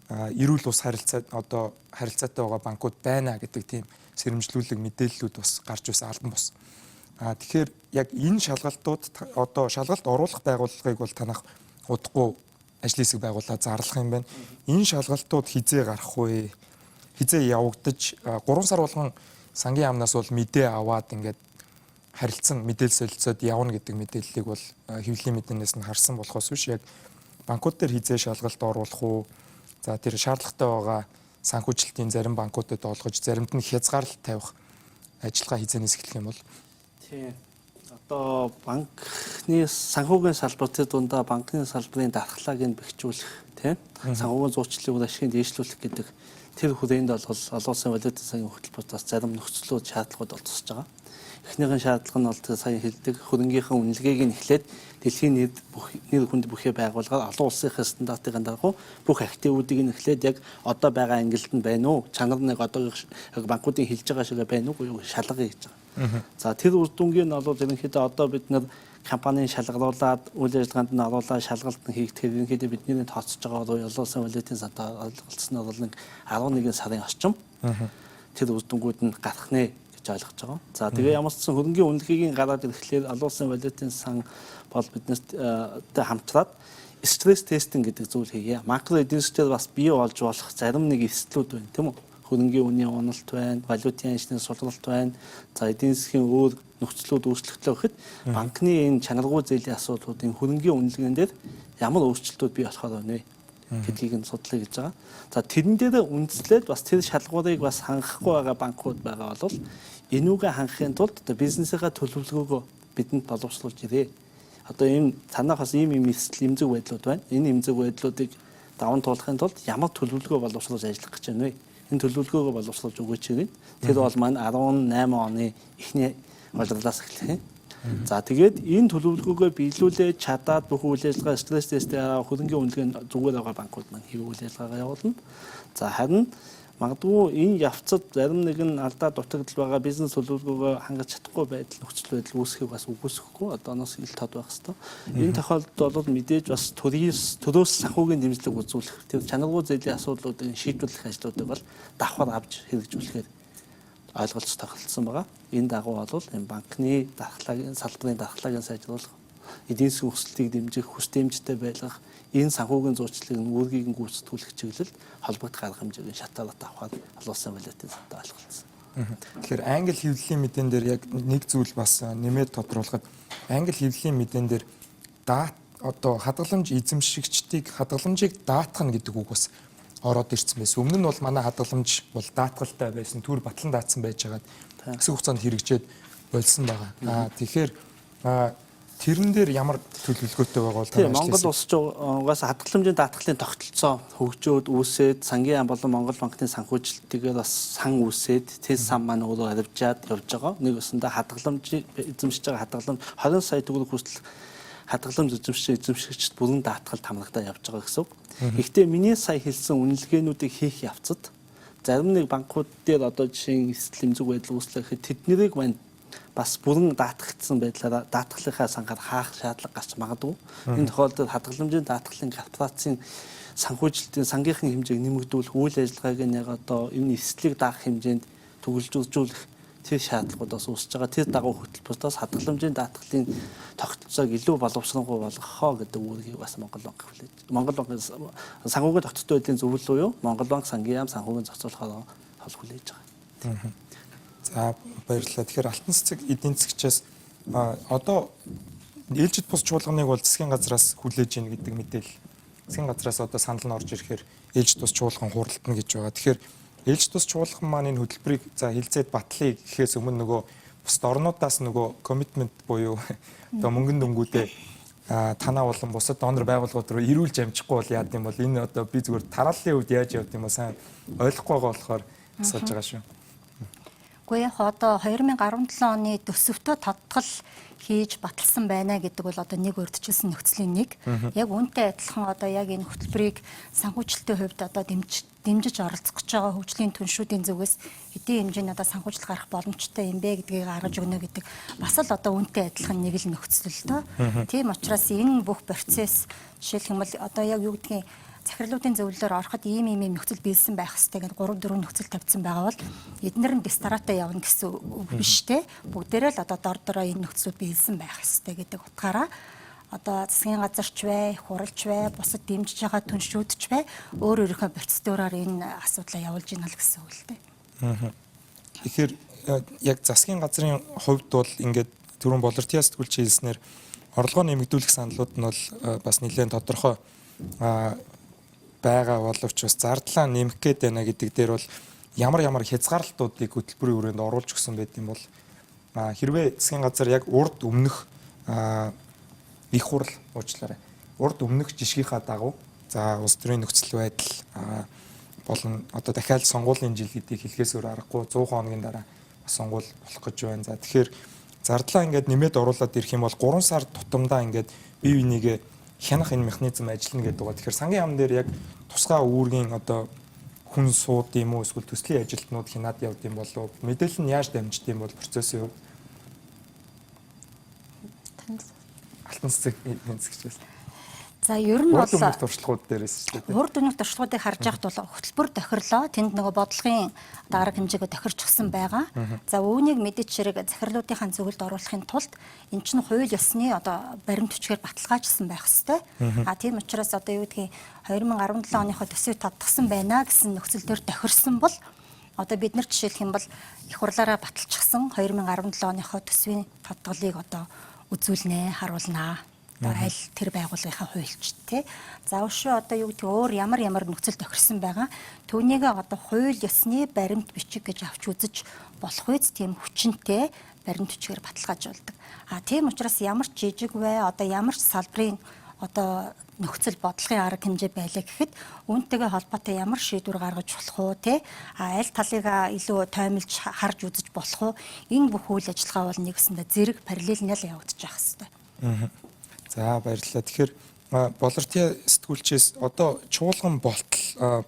эрүүл ус харилцаатай байгаа банкуд байна гэдэг тийм сэрэмжлүүлэг мэдээллүүд бас гарч байсан албан бус. Тэгэхээр яг энэ шалгалтууд одоо шалгалт оруулах байгууллагыг бол танах удахгүй ажлын хэсэг байгууллага зарлах юм байна. Энэ шалгалтууд хизээ гарах вэ? Хизээ явагдаж 3 сар болгон сангийн яамнаас бол мэдээ аваад ингээд харилцан мэдээлэл солилцоод явна гэдэг мэдээллийг бол хэвлэлийн мэдээнээс нь харсан болохоос биш яг банкуд дээр хизээ шалгалт оруулах уу? За тэр шаардлагатай байгаа санхүүжилтийн зарим банкуудад олгож заримд нь хязгаарлалт тавих ажиллагаа хизээнээс эхлэх юм бол тийм одоо банкны санхүүгийн салбарын дундаа банкны салбарын дархлааг нь бэхжүүлэх тийм санхүүгийн зуучлалыг ашигын дээшлүүлэх гэдэг тэр хүрээнд бол олон улсын валютын сангийн хөтөлбөртөөс зарим нөхцлүүд шаардлагууд бол тусаж байгаа. Эхнийхэн шаардлага нь бол сая хэлдэг хөрөнгөхийн үнэлгээг нь эхлээд дэлхийн нийт хүнд бүхий байгууллагаар олон улсынхаа стандартын дагуу бүх активуудыг нь эхлээд яг одоо байгаа ангилалд нь байна уу? Чанар нэг одоо яг банкуудын хэлж байгаа шиг байна уу? Шалгая гэж байгаа. За тэр үр дүнгийн нь бол ерөнхийдөө одоо бид нэр компанийн шалгаруулад үйл ажиллагаанд нь оруулаад шалгалт нь хийгдэх ерөнхийдөө бидний тооцож байгаа бол олон улсын валютын сантай ойлголцсноор бол нэг 11 сарын орчим тэр үр дүнгууд нь гарах нэ гэж ойлгож байгаа. За тэгээ ямар ч сан хөрөнгөний үнэлгээг гараад ирэхлээр олон улсын валютын сан бол биднэрт хамтраад стресс тестинг гэдэг зүйл хийе. Макро эдийн засгаар бас бий болж болох зарим нэг эрсдлүүд байна, тийм үү? Хөрөнгөний үнийн уналт байна, валютын ажлын сулралт байна. За эдийн засгийн өөр нөхцлүүд өөрчлөгдлөө гэхэд банкны энэ чанаргүй зээлийн асуудлуудын хөрөнгөний үнэлгээнд дээр ямар өөрчлөлтүүд бий болохоор байна вэ гэдгийг нь судлаа гэж байгаа. За тэрэн дээр үндэслээд бас тэр шалгуурыг бас хангахгүй байгаа банкуд байгаа бол энүүгээ хангахын тулд одоо бизнесийнхаа төлөвлөгөөгөө бидэнд боловсруулж ирээ. Одоо ийм танаас ийм эрсдэл эмзэг байдлууд байна. Энэ эмзэг байдлуудыг даван туулахын тулд ямар төлөвлөгөө боловсруулж ажиллах гэж байна вэ? Энэ төлөвлөгөөгөө боловсруулж өгөөч гэнэ. Тэр бол маань 18 оны эхний боловлаас эхлэх юм. За тэгээд энэ төлөвлөгөөгөө биелүүлээд чадаад бүх үйл ажиллагаа стресс тестээр хөрөнгөний үнэлгээнд зүгээр байгаа банкуд маань хийх үйл ажиллагаа явуулна. За харин магадгүй энэ явцад зарим нэгэн алдаа дутагдал байгаа бизнес төлөвлөгөөгөө хангаж чадахгүй байдал нөхцөл байдал үүсэхийг бас үгүйсэхгүй одооноос ил тод байх хэвээр. Энэ тохиолдолд бол мэдээж бас төрөөс санхүүгийн дэмжлэг үзүүлэх тэр чанаргүй зээлийн асуудлуудыг шийдвэрлэх ажлуудыг бол давхар авч хэрэгжүүлэхээр ойлголц тохиролцсон байгаа. Энэ дагуу бол энэ банкны дархлаагийн салбарын дархлаагийн сайжруулах, эдийн засгийн өсөлтийг дэмжих, хүс дэмжтэй байлгах, энэ санхүүгийн зурчлалыг үүргийг нь гүйцэтгүүлэх чиглэлд холбогдох арга хэмжээний шатаалт авахад олон улсын валютын сантай ойлголцсон. Тэгэхээр англи хэвлэлийн мэдэн дээр яг нэг зүйл бас нэмээд тодруулахад англи хэвлэлийн мэдэн дээр одоо хадгаламж эзэмшигчдийг хадгаламжийг даатгах гэдэг үг бас ороод ирсэн байсан. Өмнө нь бол манай хадгаламж бол даатгалтай байсан, түр батлан даатсан байж байгаад хэсэг хугацаанд хэрэгжээд болсон байгаа. Тэгэхээр тэрэн дээр ямар төлөвлөгөөтэй байгаа бол тийм Монгол улс угаасаа хадгаламжийн даатгалын тогтолцоо хөгжөөд үүсээд сангийн яам болон Монгол банкны санхүүжилтээр бас сан үүсээд тэр сан маань өөрөө харивжаад явж байгаа. Нэг өсөндө хадгаламж эзэмшиж байгаа хадгаламж 20 сая төгрөг хүртэл хадгаламж эзэмшигчд бүрэн даатгал хамрагдаа явж байгаа гэсэн үг. Гэхдээ миний сая хэлсэн үнэлгээнүүдийг хийх явцад зарим нэг банкуд дээр одоо жишээ нь эрсдэл эмзэг байдал үүслэхэд тэднийг маань бас бүрэн даатгагдсан байдлаараа даатгалынхаа сангаар хаах шаардлага гарч магадгүй. Энэ тохиолдолд хадгаламжийн даатгалын корпорацийн санхүүжилтийн сангийнхын хэмжээг нэмэгдүүлэх үйл ажиллагааг нь яг одоо энэ эрсдлийг даах хэмжээнд төгөлжүүлэх тэр шаардлагуудаас үүсэж байгаа. Тэр дагуу хөтөлбөртөөс хадгаламжийн даатгалын тогтолцоог илүү боловсронгуй болгохоо гэдэг үүргийг бас Монгол банк хүлээж. Монгол банкын санхүүгийн тогтвортой байдлын зөвлөл буюу Монгол банк сангийн яам санхүүгийн зохицуулахаар хол хүлээж байгаа. За баярлалаа. Тэгэхээр алтан цэцэг эдийн засгчаас одоо ээлжид бус чуулганыг бол засгийн газраас хүлээж ийн гэдэг мэдээлэл. Засгийн газраас одоо санал нь орж ирэхээр ээлжид бус чуулган хуралдана гэж байгаа. Тэгэхээр ээлжид бус чуулган маань энэ хөтөлбөрийг за хилцээд батлахыг гэхээс өмнө нөгөө бусад орнуудаас нөгөө коммитмент буюу одоо мөнгөн дүнгуудээ танаа болон бусад донор байгууллагууд руу ирүүлж амжихгүй бол яад юм бол энэ одоо би зүгээр тарааллын үед яаж явд юм бол сайн ойлгохгүй байгаа болохоор асууж байгаа шүү. Гэхдээ яг одоо 2017 оны төсөвтөө тодтол хийж баталсан байна гэдэг бол одоо нэг урьдчилсан нөхцөлийн нэг. Яг үүнтэй адилхан одоо яг энэ хөтөлбөрийг санхүүжилтийн хувьд одоо дэмжиж оролцох гэж байгаа хөгжлийн түншүүдийн зүгээс эдийн хэмжээний одоо санхүүжилт гарах боломжтой юм бэ гэдгийг гаргаж өгнө гэдэг бас л одоо үүнтэй адилхан нэг л нөхцөл тоо. Тийм учраас энэ бүх процесс жишээлх юм бол одоо яг юу гэдгийг захирлуудын зөвлөлөөр ороход ийм нөхцөл биелсэн байх хэрэгтэй гэдэг 3-4 нөхцөл тавьсан байгаа бол эднэр нь дистаратаа явна гэсэн үг биш те. Бүгдээрээ л одоо дор энэ нөхцлүүд биелсэн байх хэрэгтэй гэдэг утгаараа одоо засгийн газарч бай, хуралч бай, бусад дэмжиж байгаа түншүүдч бай өөр өөрийнхөө процедураар энэ асуудлаа явуулж гинэ л гэсэн үг л дээ. Тэгэхээр яг засгийн газрын хувьд бол ингээд түрүүн болортын сэтгүүлч хэлснээр орлогоо нэмэгдүүлэх саналууд нь бол бас нэлээд тодорхой байгаа боловч бас зардлаа нэмэх гээд байна гэдэг дээр бол ямар хязгаарлалтуудыг хөтөлбөрийн хүрээнд оруулж өгсөн байт юм бол хэрвээ засгийн газар яг урд өмнөх их хурал уучлаарай урд өмнөх жишгийнхаа дагуу за улс төрийн нөхцөл байдал болон одоо дахиад сонгуулийн жил гэдгийг хэлхээс өөр аргагүй 100 хоногийн дараа бас сонгуул болох гэж байна. За тэгэхээр зардлаа ингээд нэмээд оруулаад ирэх юм бол 3 сар тутамдаа ингээд бие бинийгээ хянах энэ механизм ажиллана гэдэг байгаа. Тэгэхээр сангийн яам дээр яг тусгай үүргийн одоо хүн сууд юм уу эсвэл төслийн ажилтнууд хянаад явд юм болов мэдээлэл нь яаж дамжд юм бол процессын хувьд алтан цэцэг гэж байна. За ер нь бол туршлагууд дээрээс шүү дээ. Урд өмнөх туршлагуудыг харж байхад бол хөтөлбөр тохирлоо тэнд нөгөө бодлогын дарга хэмжээгөө тохирчсан байгаа. За үүнийг мэдээч хэрэг захирлуудынхаа зөвлөлд оруулахын тулд эн чинь хууль ёсны одоо баримт хүчээр баталгаажсан байх ёстой. Тийм учраас одоо юу гэдгийг 2017 оныхоо төсвийг тодтогсон байна гэсэн нөхцөл төр тохирсон бол одоо бид нар жишээлх юм бол их хурлаараа баталчихсан 2017 оныхоо төсвийн тодголыг одоо үзүүлнэ, харуулнаа. Аль тэр байгууллагынхаа хуульч тий. За өшөө одоо юу гэдэг өөр ямар нөхцөл тохирсон байгаа. Түүнийг одоо хууль ёсны баримт бичиг гэж авч үзэж болох үз тийм хүчинтэй баримт бичгээр баталгаажуулдаг. Тийм учраас ямар ч жижиг бай одоо ямар ч салбарын одоо нөхцөл бодлогын арга хэмжээ байлаа гэхэд үүнтэйгээ холбоотой ямар шийдвэр гаргаж болох уу тий. Аль талыг илүү тоймлж харж үзэж болох уу. Энэ бүх үйл ажиллагаа бол нэгсэндээ зэрэг параллельнэл явагдаж байх хэвээр. За баярлалаа. Тэгэхээр болортын сэтгүүлчээс одоо чуулган болтол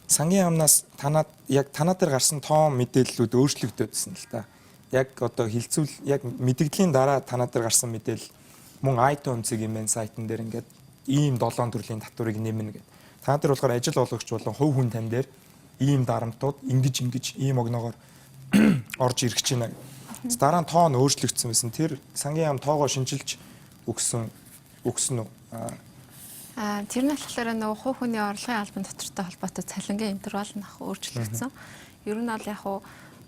сангийн яамнаас танаа дээр гарсан тоон мэдээллүүд өөрчлөгдөөдсөн л та. Яг одоо хилцүүл яг мэдээллийн дараа танаа дээр гарсан мэдээлэл мөн iTunes гэмээр сайтн дээр ингээд ийм 7 төрлийн татварыг нэмнэ гэдэг. Танаа дээр болохоор ажил олгогч болон хувь хүн тань дээр ийм дарамтууд ингэж ийм огноогоор орж ирэх гэж байна. Дараа нь тоон өөрчлөгдсөн байсан. Тэр сангийн яам тоогоо шинжилж өгсөн үү? Тэр нь болохоор нөгөө хувь хүний орлогын албан татвартай холбоотой цалингийн интервал нь өөрчлөгдсөн. Ер нь бол яг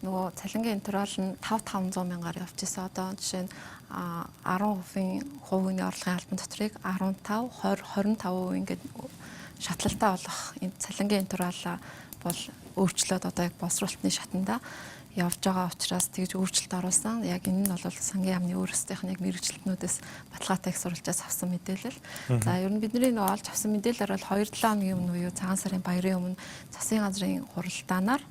нөгөө цалингийн интервал нь 5-500 мянгаар явж байсан. Одоо жишээ нь 10% хувь хүний орлогын албан татварыг 15, 20, 25% ингээд шатлалтай болох энэ цалингийн интервал бол өөрчлөөд одоо яг боловсруулалтны шатанда явж байгаа учраас тэгж өөрчлөлт оруулсан. Яг энэ нь бол сангийн яамны өөрсдийнх нь яг мэрэгчлэтнүүдээс баталгаатай их сурвалжаас авсан мэдээлэл. За ер нь бидний нөө олж авсан мэдээлэлээр бол 2-7 хоногийн өмнө буюу цагаан сарын баярын өмнө засгийн газрын хуралдаанаар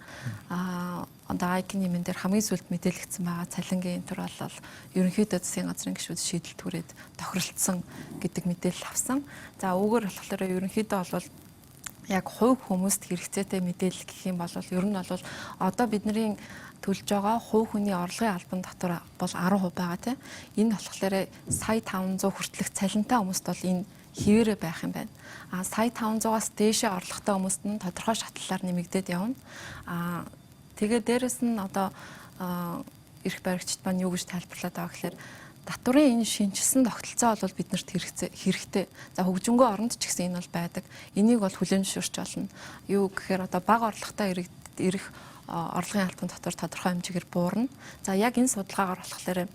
одоо IC-ийн нэмэн дээр хамгийн сүүлд мэдээлэгдсэн байгаа цалингийн интервал бол ерөнхийдөө засгийн газрын гишүүд шийдэл түрээд тохиролцсон гэдэг мэдээлэл авсан. За үүгээр болохоор ерөнхийдөө бол яг хувь хүмүүст хэрэгцээтэй мэдээлэл гэх юм бол ер нь бол одоо бидний төлж байгаа хувь хүний орлогын албан татвар бол 10% байгаа тийм. Энэ болохоор сая 500 хүртэлх цалинтай хүмүүст бол энэ хിവэрэ байх юм байна. Сая 500-аас дээшээ орлоготой хүмүүст нь тодорхой шатлалаар нэмэгдээд явна. Тэгээ дээрэс нь одоо эрх баригчид маань юу гэж тайлбарлаад байгаа гэхээр татварын энэ шинжилсэн тогтолцоо бол биднэрт хэрэгтэй. За хөгжингөө оронд ч гэсэн энэ бол байдаг. Энийг бол хүлээн зөвшөөрч болно. Юу гэхээр одоо бага орлоготой ирэх орлогын албан татвар тодорхой хэмжээгээр буурна. За яг энэ судалгаагаар болохоор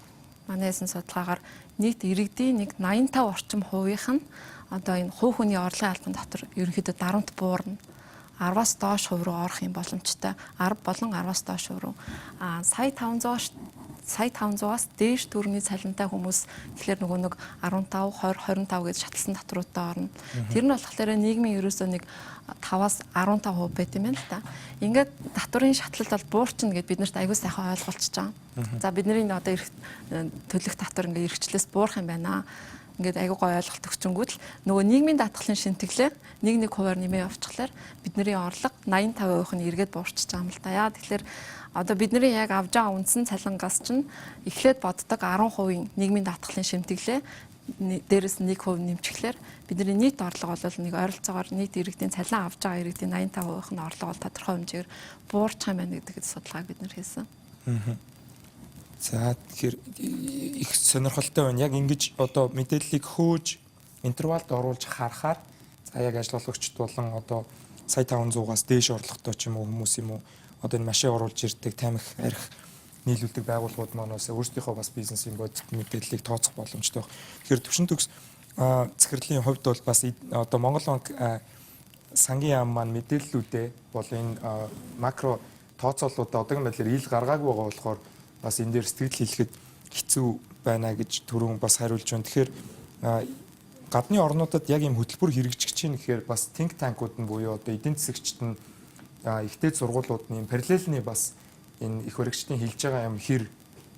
манай эзэн судалгаагаар нийт иргэдийн нэг 85 орчим хувийнх нь одоо энэ хувь хүний орлогын албан татвар ерөнхийдөө дарамт буурна. 10-аас доош хувь руу орох юм боломжтой. 10 болон 10-аас доош хувь руу. Сая 500-аас дээш төгрөгийн цалинтай хүмүүс тэгэхээр нөгөө нэг 15, 20, 25 гэж шатлсан татваруудаа орно. Тэр нь болохоор нийгмийн ерөөсөө нэг 5-аас 15% байт юм байна л та. Ингээд татварын шатлалт бол буурчин гэдээ бид нарт аягүй сайхан ойлголцож байгаа. За бидний одоо төлөх татвар ингээд эрхчлээс буурах юм байна. Ингээд аягүй гой ойлголт өгчөнгүүд л нөгөө нийгмийн даатгалын шинтгэлээр 1-1% нэмээ явуулчихлаар бидний орлого 85% нь эргээд буурч байгаа юм л та. Яа тэгэхээр одоо бидний яг авж байгаа үндсэн цалингаас чинь эхлээд боддог 10% нийгмийн даатгалын шимтгэлээ дээрээс 1% нэмчихлээр бидний нийт орлого бол нэг ойролцоогоор нийт иргэдийн цалин авж байгаа иргэдийн 85% нь орлого бол тодорхой хэмжээгээр буурч байгаа юм байна гэдэг судалгааг бид нэр хийсэн. За тэгэхээр их сонирхолтой байна. Яг ингэж одоо мэдээллийг хөөж интервалд оруулж харахаар за яг ажил олгогчд болон одоо сая 500-аас дээш орлоготой ч юм уу хүмүүс юм уу одоо энэ машин оруулж ирдэг тамхи арх нийлүүлдэг байгууллагууд манаас өөрсдийнхөө бас бизнесийн бодит мэдээллийг тооцох боломжтой байна. Тэгэхээр төвшин төгс захирлын хувьд бол бас одоо Монгол банк сангийн яам маань мэдээллүүдээ бол энэ макро тооцоолуудаа одоогийн байдлаар ил гаргаагүй байгаа болохоор бас энэ дээр сэтгэл хэлэхэд хэцүү байна гэж түрүүн бас хариулж байна. Тэгэхээр гадны орнуудад яг ийм хөтөлбөр хэрэгжиж чинь гэхээр бас think tank-ууд нь буюу одоо эдийн засагчид нь ихтэй сургуулиуд нь параллельны бас энэ их баригчдын хэлж байгаа юм хэр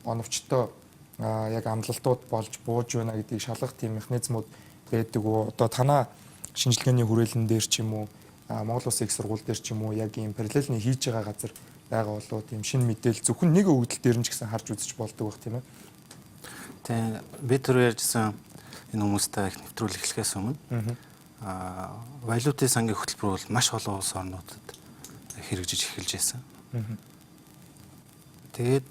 оновчтой яг амлалтууд болж бууж байна гэдгийг шалгах тийм механизмууд байдаг уу? Одоо танаа шинжилгээний хүрээлэн дээр ч юм уу Монгол Улсын их сургууль дээр ч юм уу яг ийм параллельны хийж байгаа газар байгаа болоо тийм шинэ мэдээлэл зөвхөн нэг өвдөл дээр нь ч гэсэн харж үзэж болдог байх тийм ээ. Тэгээ би түр ярьжсэн энэ хүмүүстэй их нэвтрүүлэг эхлэхээс өмнө валютын сангийн хөтөлбөр бол маш олон улс орнуудад хэрэгжиж эхэлж байсан. Тэгээд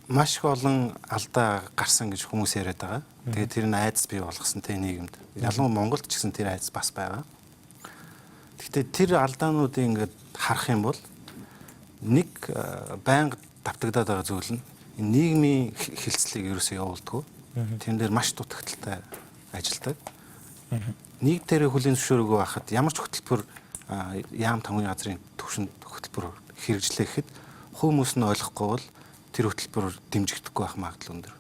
маш их олон алдаа гарсан гэж хүмүүс яриад байгаа. Тэгээд тэр нь айдас бий болгосон тэ нийгэмд. Ялангуяа Монголд ч гэсэн тэр айдас бас байгаа. Гэхдээ тэр алдаануудыг ингээд харах юм бол нэг байнга давтагдаад байгаа зүйл нь энэ нийгмийн хилцлийг ерөөсөө явуулдаг. Тэрэн дээр маш дутагдaltaй ажилладаг. Нийт дээр хүлийн зөвшөөрөгөө байхад ямар ч хөтөлбөр яам тамгын газрын төвшөнд хөтөлбөр хэрэгжлэхэд хүмүүс нь ойлгохгүй бол тэр хөтөлбөр дэмжигдэхгүй байх магадлал өндөр.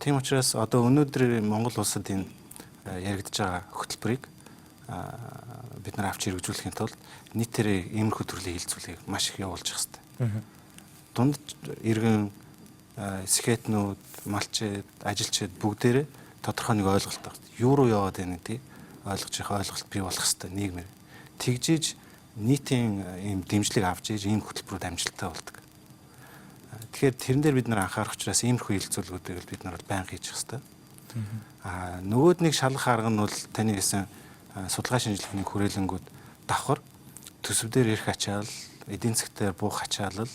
Тийм учраас одоо өнөөдөр Монгол улсад энэ яригдж байгаа хөтөлбөрийг бид нар авч хэрэгжүүлэхийн тулд нийтээрээ иймэрхүү төрлийн хилцүүлгийг маш их явуулж явах хэрэгтэй. Дунд иргэн скетнүүд, малчид, ажилчид бүгдээрээ тодорхой нэг ойлголт авах. Юу руу яваад байна гэдгийг ойлгож явах ойлголт бий болох хэрэгтэй нийгмээр. Тэгжиж нийтийн ийм дэмжлэг авч иж ийм хөтөлбөрүүд амжилттай болдог. Тэгэхээр тэрэн дээр бид нар анхаарах учраас иймэрхүү хилцүүлгүүдийг бид нар байнга хийж явах хэрэгтэй. Нөгөөд нэг шалгах арга нь бол таны гэсэн судалгаа шинжилгээний хүрээлэнгүүд давхар төсөвдөр ирэх ачаал, эдийн засгаар буух ачаалал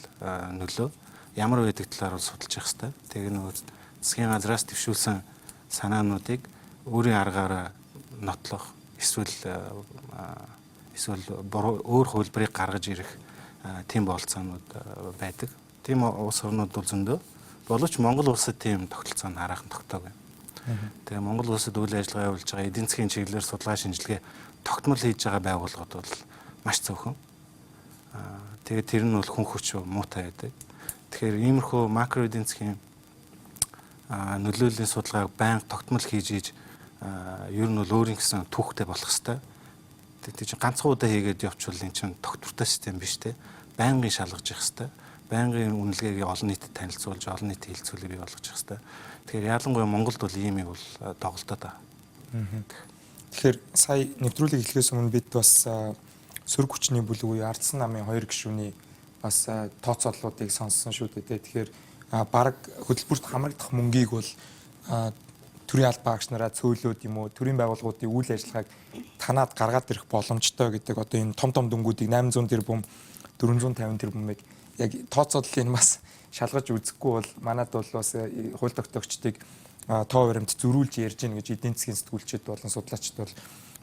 нөлөө ямар байдаг талаар бол судалж явах хэрэгтэй. Тэгээ нөгөө засгийн газраас төвшүүлсэн санаануудыг өөрийн аргаараа нотлох эсвэл өөр хувилбарыг гаргаж ирэх тийм болцоонууд байдаг. Тийм улс орнууд бол зөндөө. Боловч Монгол улсад тийм тогтолцоо нь хараахан тогтоогүй. Тэгээ Монгол улсад үйл ажиллагаа явуулж байгаа эдийн засгийн чиглэлээр судалгаа шинжилгээ тогтмол хийж байгаа байгууллагууд бол маш цөөхөн. Тэгээ тэр нь бол хүн хүч муутай байдаг. Тэгэхээр иймэрхүү макро эдийн засгийн нөлөөллийн судалгааг байнга тогтмол хийж иж ер нь бол өөрийн гэсэн түүхтэй болох хэвээр. Тэгээ чинь ганцхан удаа хийгээд явуучвал энэ чинь тогтвортой систем биш те. Байнгын шалгаж явах хэвээр. Байнгын үнэлгээг олон нийтэд танилцуулж, олон нийтийн хилцүүлэг бий болгож явах хэвээр. Тэгэхээр ялангуяа Монголд бол ийм юм бол доголдоод байгаа. Тэгэхээр сая нэвтрүүлэг эхлэхээс өмнө бид бас сөрөг хүчний бүлэг буюу Ардсан намын 2 гишүүний бас тооцооллуудыг сонссон шүү дээ. Тэгэхээр бараг хөтөлбөрт хамрагдах мөнгийг бол төрийн албан агч нараа цөөлөөд юм уу төрийн байгууллагуудын үйл ажиллагааг танаад гаргаад ирэх боломжтой гэдэг одоо энэ том дүнгуудыг 800 тэрбум 450 тэрбумыг яг тооцооллыг бас шалгаж үзэхгүй бол манад бол бас хууль тогтоогчдыг тоо баримт зөрүүлж ярьж гин гэж эдийн засгийн сэтгүүлчид болон судлаачид бол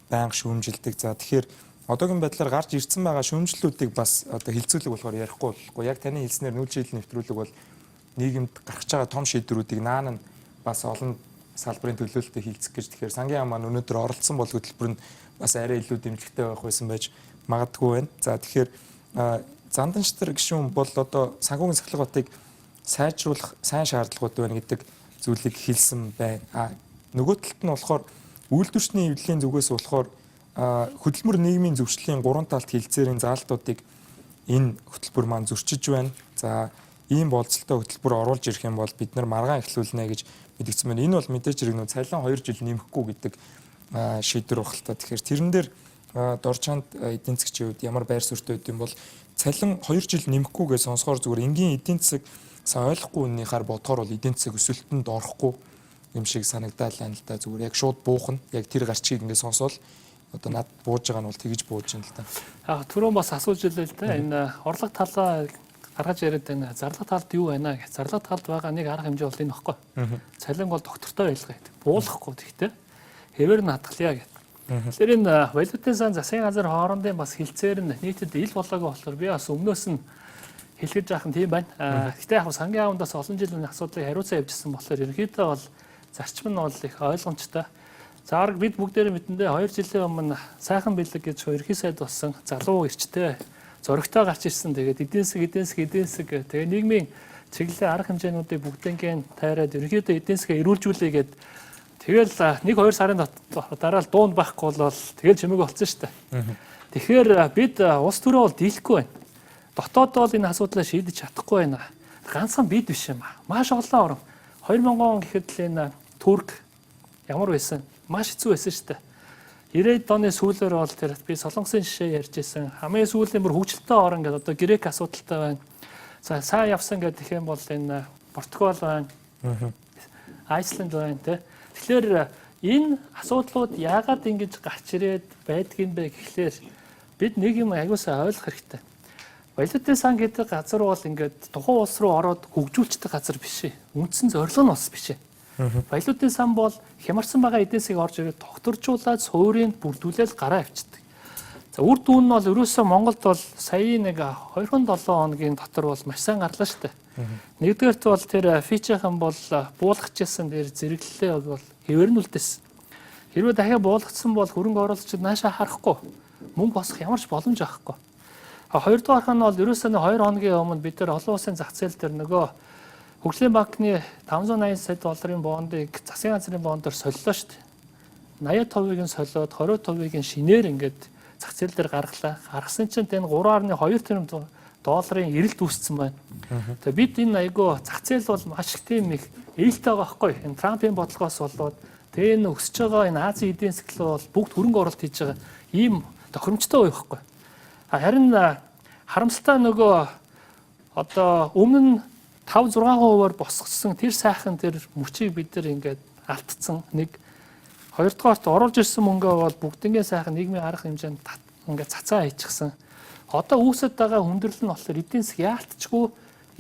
байнга шүүмжилдэг. За тэгэхээр одоогийн байдлаар гарч ирсэн байгаа шүүмжлэлүүдийг бас одоо хилцүүлэг болохоор ярихгүй болохгүй. Яг таны хэлснээр нүүлжил нэвтрүүлэг бол нийгэмд гарч байгаа том шийдвэрүүдийг наан нь бас олон салбарын төлөөлөлтөд хилцэх гэж. Тэгэхээр сангийн яам маань өнөөдөр оролцсон бол хөтөлбөр нь бас арай илүү дэмжлэгтэй байх байсан байж магадгүй байна. За тэгэхээр Занданчтар гишүүн бол одоо санхүүгийн сахилгын сайжруулах сайн шаардлагууд байна гэдэг зүйлийг хэлсэн байна. Нөгөө талд нь болохоор үйлдвэрчний эвлэлийн зүгээс болохоор хөдөлмөр нийгмийн зөвшлийн 3 талт хилцээрийн заалтуудыг энэ хөтөлбөр маань зөрчиж байна. За ийм болцолтой хөтөлбөр оруулж ирэх юм бол бид нар маргаан эхлүүлнэ гэж мэдгдсэн байна. Энэ бол мэдээж хэрэг нөө цалин 2 жил нэмэхгүй гэдэг шийдвэр баг л та. Тэгэхээр тэрэн дээр дорчаанд эдийн засгийн хувьд ямар байр суурьтай байд юм бол цалин 2 жил нэмэхгүйгээ сонсохоор зүгээр энгийн эдийн засаг сайн ойлгохгүй үннийхаар бодохоор бол эдийн засаг өсөлтөнд орохгүй юм шиг санагдаад байна л да. Зүгээр яг шууд буухна. Яг тэр гарчгийг ингээд сонсоол одоо над бууж байгаа нь бол тэгж бууж байна л да. Түрүүн бас асууж илээ л да. Энэ орлого талаа гаргаж яриад байна. Зарлага талд юу байна гэх. Зарлага талд байгаа нэг арга хэмжээ бол энэ баггүй. Цалин бол доктортой байлгаа гэдэг. Буулгахгүй гэхдээ хэвээр нь хадгалъя гэдэг. Тэгэхээр энэ валютын сан засгийн газар хоорондын бас хилцээр нь нийтэд ил болоогүй болохоор би бас өмнөөс нь хэлгэж яах нь тийм байна. Гэхдээ яг сангийн аавндаас олон жилийн асуудлыг хариуцаа явьжсэн болохоор ерөнхийдөө бол зарчим нь бол их ойлгомжтой. За арга бид бүгдээрээ мэдэндээ 2 жилийн өмнө сайхан бэлэг гэж ерхий сайд болсон залуу эрчтэй зөрөгтэй гарч ирсэн. Тэгээд эдийн засаг тэгээ нийгмийн чиглэлийн арга хэмжээнүүдийг бүгднийг тайраад ерөнхийдөө эдийн засгаа эрүүлжүүлээгээд Тэгэл 1-2 сарын дараа л дуунд байхгүй бол тэгэл чимэг болсон шүү дээ. Тэгэхээр бид улс төрөө бол дийлэхгүй байна. Дотоод бол энэ асуудлаа шийдэж чадахгүй байна. Ганцхан бид биш юм аа. Маш олон орн 2000 он гэхэд л энэ Турк ямар байсан? Маш хэцүү байсан шүү дээ. 90-ад оны сүүлээр бол тэр би Солонгосын жишээ ярьж байсан. Хамгийн сүүлийн бүр хөгжилтэй орн гэдэг одоо Грек асуудалтай байна. За сайн явсан гэдэг юм бол энэ Португал байна. Айсланд байна тий. Тэгэхээр энэ асуудлууд яагаад ингэж гарч ирээд байдгийм бэ гэхлээр бид нэг юм аягуусаа ойлгох хэрэгтэй. Валютын сан гэдэг газар бол ингээд тухайн улс руу ороод хөгжүүлждэг газар биш ээ. Үндсэн зорилго нь бас биш ээ. Валютын сан бол хямарсан байгаа эдийн засгийг орж ирээд тогтворжуулаад суурийг бүрдүүлээд гараа авчдаг. За үр дүн нь бол ерөөсөө Монголд бол сая нэг 27 хоногийн дотор бол маш сайн гарлаа шүү дээ. Нэгдүгээрт бол тэр фичийнхэн бол буулгачсан тэр зэрэглэлээ бол хэвэрнүүлдсэн. Хэрвээ дахиад буулгацсан бол хөрөнгө оруулагчид наашаа харахгүй мөнгө босох ямар ч боломж авахгүй. Хоёрдугаарх нь бол ерөөсөө 2 хоногийн өмнө бид нар олон улсын зах зээл дээр нөгөө Хөгжлийн банкны 580 сая долларын бондыг засгийн газрын бондоор солилоо шүү дээ. 80%-ыг нь солиод 20%-ыг нь шинээр ингээд зах зээл дээр гаргалаа. Гаргасан чинь энэ 3.2 тэрбум долларын эрэлт үүссэн байна. Тэгээ бид энэ айгүй зах зээл бол маш их тийм их ээлтэй байгаа байхгүй. Энэ Трампын бодлогоос болоод тэгээ энэ өсөж байгаа энэ Азийн эдийн засаг бол бүгд хөрөнгө оруулалт хийж байгаа ийм тохиромжтой үе байхгүй. Харин харамсалтай нөгөө одоо өмнө нь 5-6%-аар босгосон тэр сайхан тэр мөчийг бид нар ингээд алдсан. Нэг хоёрдугаарт оруулж ирсэн мөнгөө бол бүгднгээ сайхан нийгмийн арга хэмжээнд ингээд цацаа хийчихсэн. Одоо үүсэт байгаа хүндрэл нь болохоор эдийн засаг яалтчгүй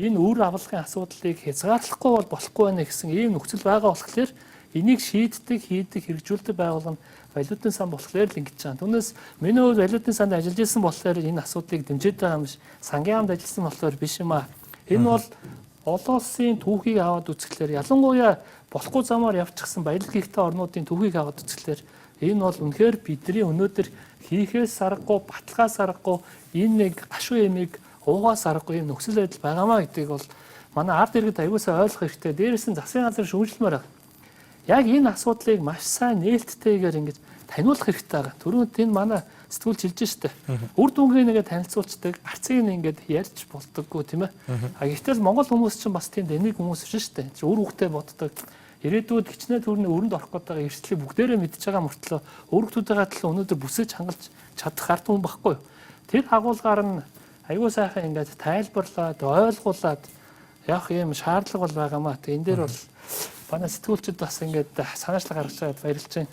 энэ үр авалгын асуудлыг хязгаарлахгүй бол болохгүй байна гэсэн ийм нөхцөл байгаа болохоор энийг шийддэг, хийдэг, хэрэгжүүлдэг байгууллага нь валютын сан болохоор л ингэж байгаа. Түүнээс миний хувьд валютын санд ажиллаж исэн болохоор энэ асуудлыг дэмжиж байгаа юм биш. Сангийн хамт ажилласан болохоор биш юм аа. Энэ бол олон улсын түүхийг аваад үзэхлээр ялангуяа болохгүй замаар явчихсан баялаг хийхтэй орнуудын түүхийг аваад үзэхлээр энэ бол үнэхээр бидний өнөөдөр хийхээс аргагүй, баталгаас аргагүй энэ нэг гашуун ямиг уугаас аргагүй юм нөхцөл байдал байгаамаа гэдгийг бол манай ард иргэд аягуусаа ойлгох хэрэгтэй. Дээрээс нь засгийн газар шүүмжлэмээр байна. Яг энэ асуудлыг маш сайн нээлттэйгээр ингэж таниулах хэрэгтэй байгаа. Түрүүнд энэ манай сэтгүүлч хэлж штэ. Үр дүнгийн нэгэ танилцуулцдаг, арцыг ингээд ярьж болдоггүй тийм ээ. Гэхдээ Монгол хүмүүс чинь бас тийм дэмиг хүмүүс биш штэ. Үр хөвгтэй боддог. Ирээдүйд хичнээн төрний өрөнд орох гэдэг эрсдлийг бүгдээрээ мэдж байгаа мөртлөө үр хөвгтүүдийн төлөө өнөөдөр бүсэж хангалж чадах ард хүн байхгүй юу? Тэр агуулгаар нь аягүй сайхан ингээд тайлбарлаад, ойлгуулад явах юм шаардлага бол байгаамаа. Тэгээ энэ дээр бол манай сэтгүүлчид бас ингээд санаачлал гаргаж байгаад баярлж байна.